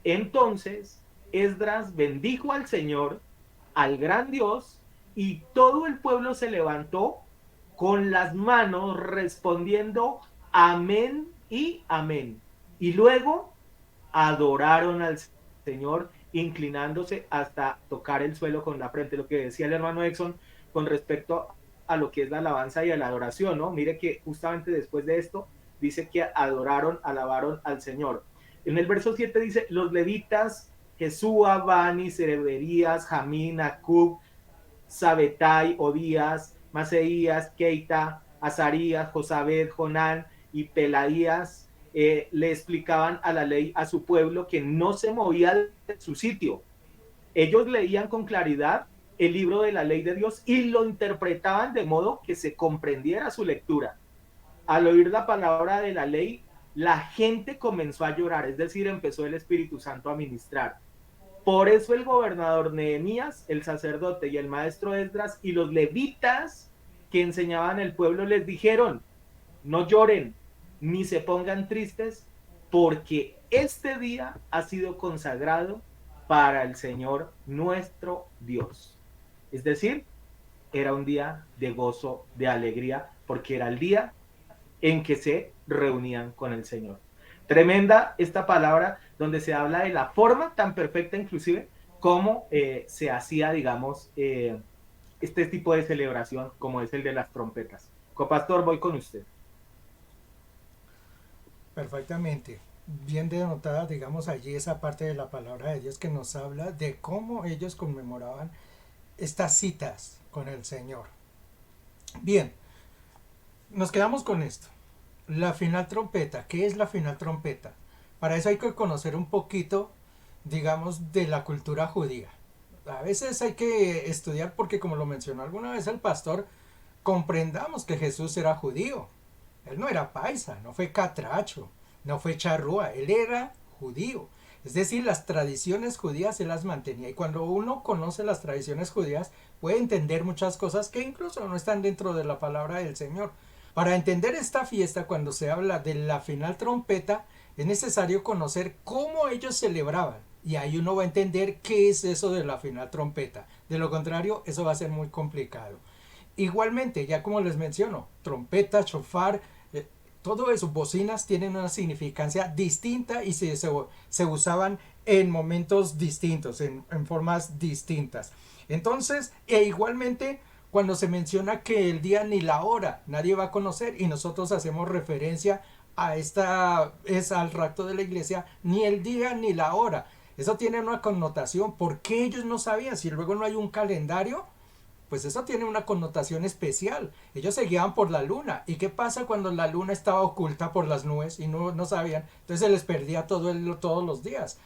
Entonces Esdras bendijo al Señor, al gran Dios, y todo el pueblo se levantó con las manos respondiendo amén y amén. Y luego adoraron al Señor inclinándose hasta tocar el suelo con la frente, lo que decía el hermano Exxon con respecto a lo que es la alabanza y a la adoración, ¿no? Mire que justamente después de esto dice que adoraron, alabaron al Señor. En el verso 7 dice, los levitas, Jesúa, Bani, Sereberías, Jamín, Acub, Sabetai, Odías, Maseías, Keita, Azarías, Josabed, Jonán y Pelaías le explicaban a la ley a su pueblo que no se movía de su sitio. Ellos leían con claridad el libro de la ley de Dios y lo interpretaban de modo que se comprendiera su lectura. Al oír la palabra de la ley, la gente comenzó a llorar, es decir, empezó el Espíritu Santo a ministrar. Por eso el gobernador Nehemías, el sacerdote y el maestro Esdras y los levitas que enseñaban al pueblo les dijeron, no lloren ni se pongan tristes porque este día ha sido consagrado para el Señor nuestro Dios. Es decir, era un día de gozo, de alegría, porque era el día en que se reunían con el Señor. Tremenda esta palabra donde se habla de la forma tan perfecta inclusive como se hacía, digamos, este tipo de celebración como es el de las trompetas. Copastor, voy con usted. Perfectamente. Bien denotada, digamos, allí esa parte de la palabra de Dios que nos habla de cómo ellos conmemoraban estas citas con el Señor. Bien, nos quedamos con esto. La final trompeta. ¿Qué es la final trompeta? Para eso hay que conocer un poquito, digamos, de la cultura judía. A veces hay que estudiar porque, como lo mencionó alguna vez el pastor, comprendamos que Jesús era judío. Él no era paisa, no fue catracho, no fue charrúa, él era judío. Es decir, las tradiciones judías él las mantenía. Y cuando uno conoce las tradiciones judías, puede entender muchas cosas que incluso no están dentro de la palabra del Señor. Para entender esta fiesta, cuando se habla de la final trompeta, es necesario conocer cómo ellos celebraban. Y ahí uno va a entender qué es eso de la final trompeta. De lo contrario, eso va a ser muy complicado. Igualmente, ya como les menciono, trompeta, shofar, todo eso, bocinas tienen una significancia distinta y se usaban en momentos distintos, en formas distintas. Entonces, e igualmente, cuando se menciona que el día ni la hora nadie va a conocer y nosotros hacemos referencia a es al rapto de la iglesia, ni el día ni la hora. Eso tiene una connotación. ¿Por qué ellos no sabían? Si luego no hay un calendario, pues eso tiene una connotación especial. Ellos se guiaban por la luna. ¿Y qué pasa cuando la luna estaba oculta por las nubes y no sabían? Entonces se les perdía todos los días.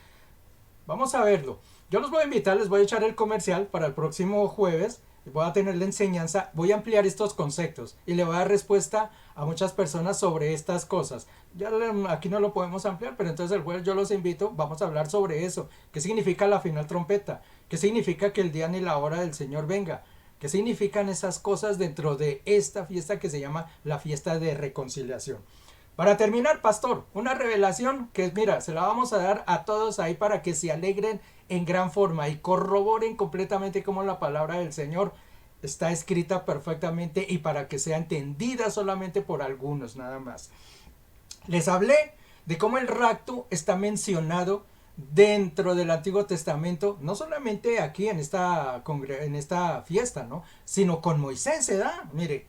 Vamos a verlo. Yo los voy a invitar, les voy a echar el comercial para el próximo jueves. Voy a tener la enseñanza, voy a ampliar estos conceptos y le voy a dar respuesta a muchas personas sobre estas cosas. Ya aquí no lo podemos ampliar, pero entonces el jueves yo los invito, vamos a hablar sobre eso. ¿Qué significa la final trompeta? ¿Qué significa que el día ni la hora del Señor venga? ¿Qué significan esas cosas dentro de esta fiesta que se llama la fiesta de reconciliación? Para terminar, pastor, una revelación que, mira, se la vamos a dar a todos ahí para que se alegren en gran forma y corroboren completamente cómo la palabra del Señor está escrita perfectamente y para que sea entendida solamente por algunos, nada más. Les hablé de cómo el rapto está mencionado dentro del Antiguo Testamento, no solamente aquí en esta fiesta, ¿no? Sino con Moisés se da, mire.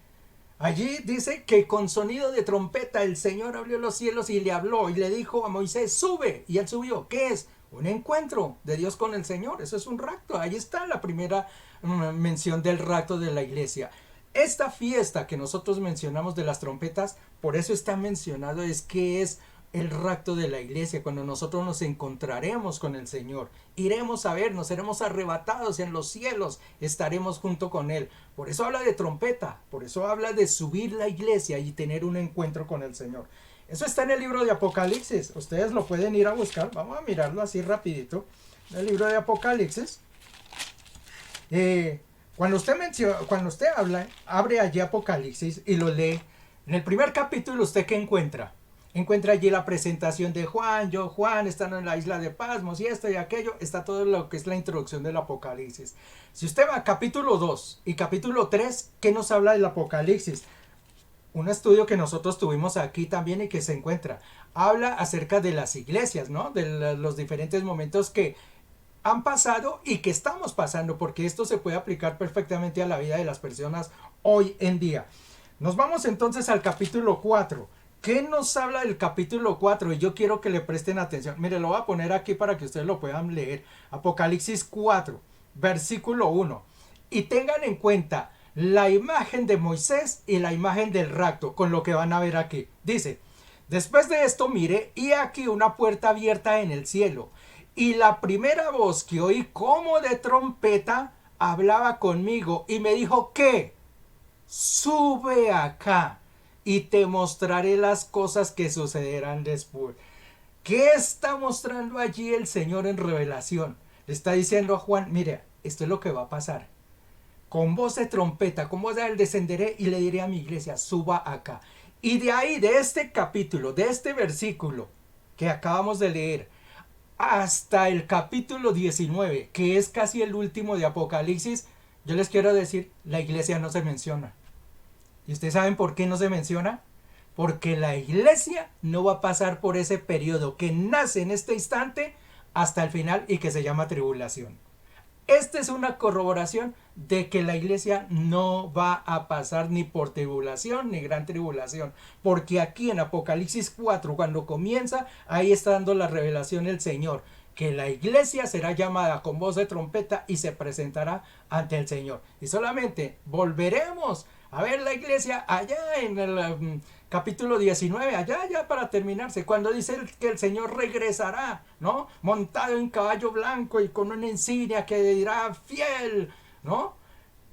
Allí dice que con sonido de trompeta el Señor abrió los cielos y le habló y le dijo a Moisés, sube, y él subió. ¿Qué es? Un encuentro de Dios con el Señor. Eso es un rapto. Ahí está la primera mención del rapto de la iglesia. Esta fiesta que nosotros mencionamos de las trompetas, por eso está mencionado, es que es el rapto de la iglesia, cuando nosotros nos encontraremos con el Señor, iremos a vernos, seremos arrebatados en los cielos, estaremos junto con Él. Por eso habla de trompeta, por eso habla de subir la iglesia y tener un encuentro con el Señor. Eso está en el libro de Apocalipsis, ustedes lo pueden ir a buscar, vamos a mirarlo así rapidito, el libro de Apocalipsis. Cuando usted habla, abre allí Apocalipsis y lo lee, en el primer capítulo, ¿usted qué encuentra? Encuentra allí la presentación de Juan, Juan, están en la isla de Pasmos y esto y aquello, está todo lo que es la introducción del Apocalipsis. Si usted va a capítulo 2 y capítulo 3, ¿qué nos habla del Apocalipsis? Un estudio que nosotros tuvimos aquí también y que se encuentra. Habla acerca de las iglesias, ¿no? De los diferentes momentos que han pasado y que estamos pasando, porque esto se puede aplicar perfectamente a la vida de las personas hoy en día. Nos vamos entonces al capítulo 4. ¿Qué nos habla del capítulo 4? Y yo quiero que le presten atención. Mire, lo voy a poner aquí para que ustedes lo puedan leer. Apocalipsis 4, versículo 1. Y tengan en cuenta la imagen de Moisés y la imagen del rapto, con lo que van a ver aquí. Dice, después de esto miré, y aquí una puerta abierta en el cielo. Y la primera voz que oí como de trompeta hablaba conmigo y me dijo, ¿qué? Sube acá y te mostraré las cosas que sucederán después. ¿Qué está mostrando allí el Señor en revelación? Le está diciendo a Juan, mire, esto es lo que va a pasar. Con voz de trompeta, con voz de él descenderé y le diré a mi iglesia, suba acá. Y de ahí, de este capítulo, de este versículo que acabamos de leer, hasta el capítulo 19, que es casi el último de Apocalipsis, yo les quiero decir, la iglesia no se menciona. ¿Y ustedes saben por qué no se menciona? Porque la iglesia no va a pasar por ese periodo que nace en este instante hasta el final y que se llama tribulación. Esta es una corroboración de que la iglesia no va a pasar ni por tribulación ni gran tribulación. Porque aquí en Apocalipsis 4, cuando comienza, ahí está dando la revelación el Señor. Que la iglesia será llamada con voz de trompeta y se presentará ante el Señor. Y solamente volveremos a ver la iglesia allá en el capítulo 19, allá para terminarse, cuando dice que el Señor regresará, ¿no? Montado en caballo blanco y con una insignia que dirá fiel, ¿no?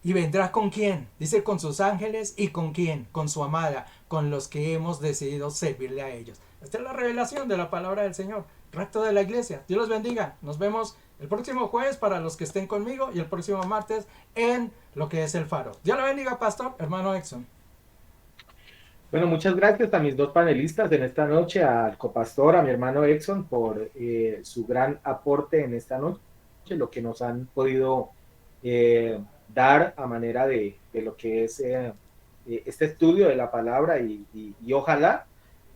¿Y vendrá con quién? Dice con sus ángeles y con quién, con su amada, con los que hemos decidido servirle a ellos. Esta es la revelación de la palabra del Señor, rapto de la iglesia. Dios los bendiga. Nos vemos el próximo jueves para los que estén conmigo y el próximo martes en lo que es el faro. Dios lo bendiga, pastor, hermano Exxon. Bueno, muchas gracias a mis dos panelistas en esta noche, al copastor, a mi hermano Exxon, por su gran aporte en esta noche, lo que nos han podido dar a manera de lo que es este estudio de la palabra y ojalá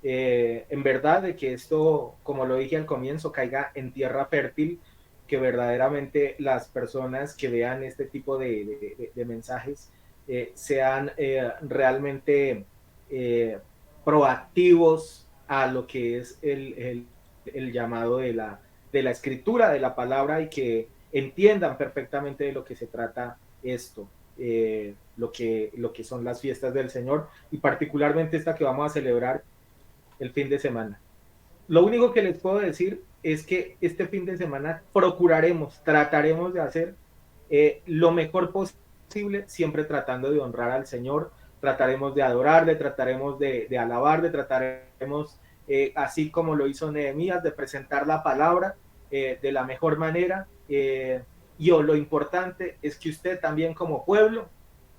en verdad de que esto, como lo dije al comienzo, caiga en tierra fértil, que verdaderamente las personas que vean este tipo de mensajes sean realmente proactivos a lo que es el llamado de la escritura, de la palabra, y que entiendan perfectamente de lo que se trata esto, lo que son las fiestas del Señor, y particularmente esta que vamos a celebrar el fin de semana. Lo único que les puedo decir es que este fin de semana trataremos de hacer lo mejor posible, siempre tratando de honrar al Señor, trataremos de adorarle, trataremos de alabarle, trataremos, así como lo hizo Nehemías, de presentar la palabra de la mejor manera. Y lo importante es que usted también como pueblo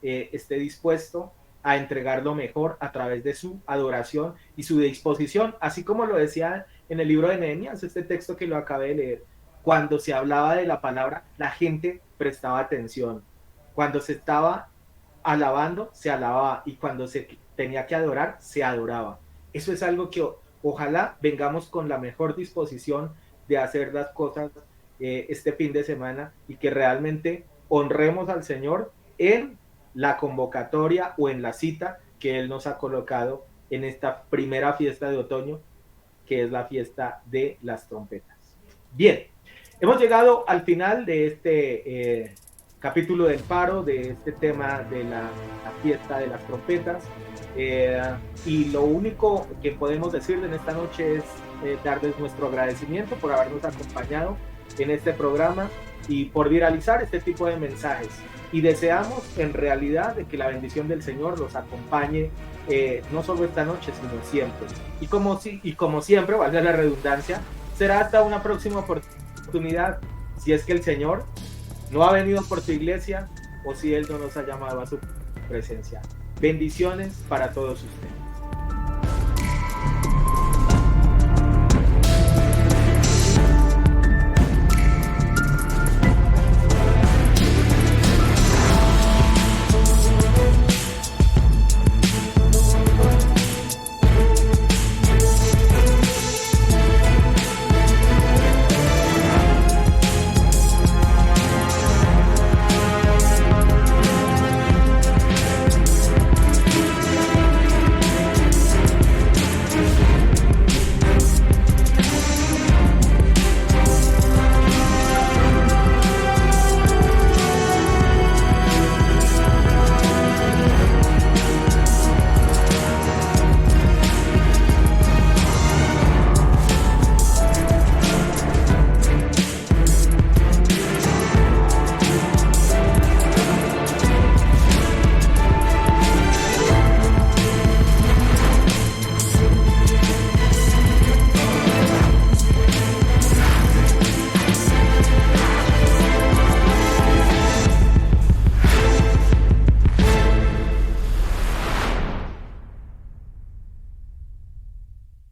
esté dispuesto a entregar lo mejor a través de su adoración y su disposición, así como lo decía en el libro de Nehemías, este texto que lo acabé de leer. Cuando se hablaba de la palabra, la gente prestaba atención. Cuando se estaba alabando, se alababa, y cuando se tenía que adorar, se adoraba. Eso es algo que ojalá vengamos con la mejor disposición de hacer las cosas este fin de semana, y que realmente honremos al Señor en la convocatoria o en la cita que Él nos ha colocado en esta primera fiesta de otoño, que es la fiesta de las trompetas. Bien, hemos llegado al final de este capítulo del Faro, de este tema de la fiesta de las trompetas, y lo único que podemos decirle en esta noche es darles nuestro agradecimiento por habernos acompañado en este programa y por viralizar este tipo de mensajes. Y deseamos en realidad de que la bendición del Señor los acompañe no solo esta noche, sino siempre. Y como siempre, valga la redundancia, será hasta una próxima oportunidad, si es que el Señor no ha venido por su iglesia o si Él no nos ha llamado a su presencia. Bendiciones para todos ustedes.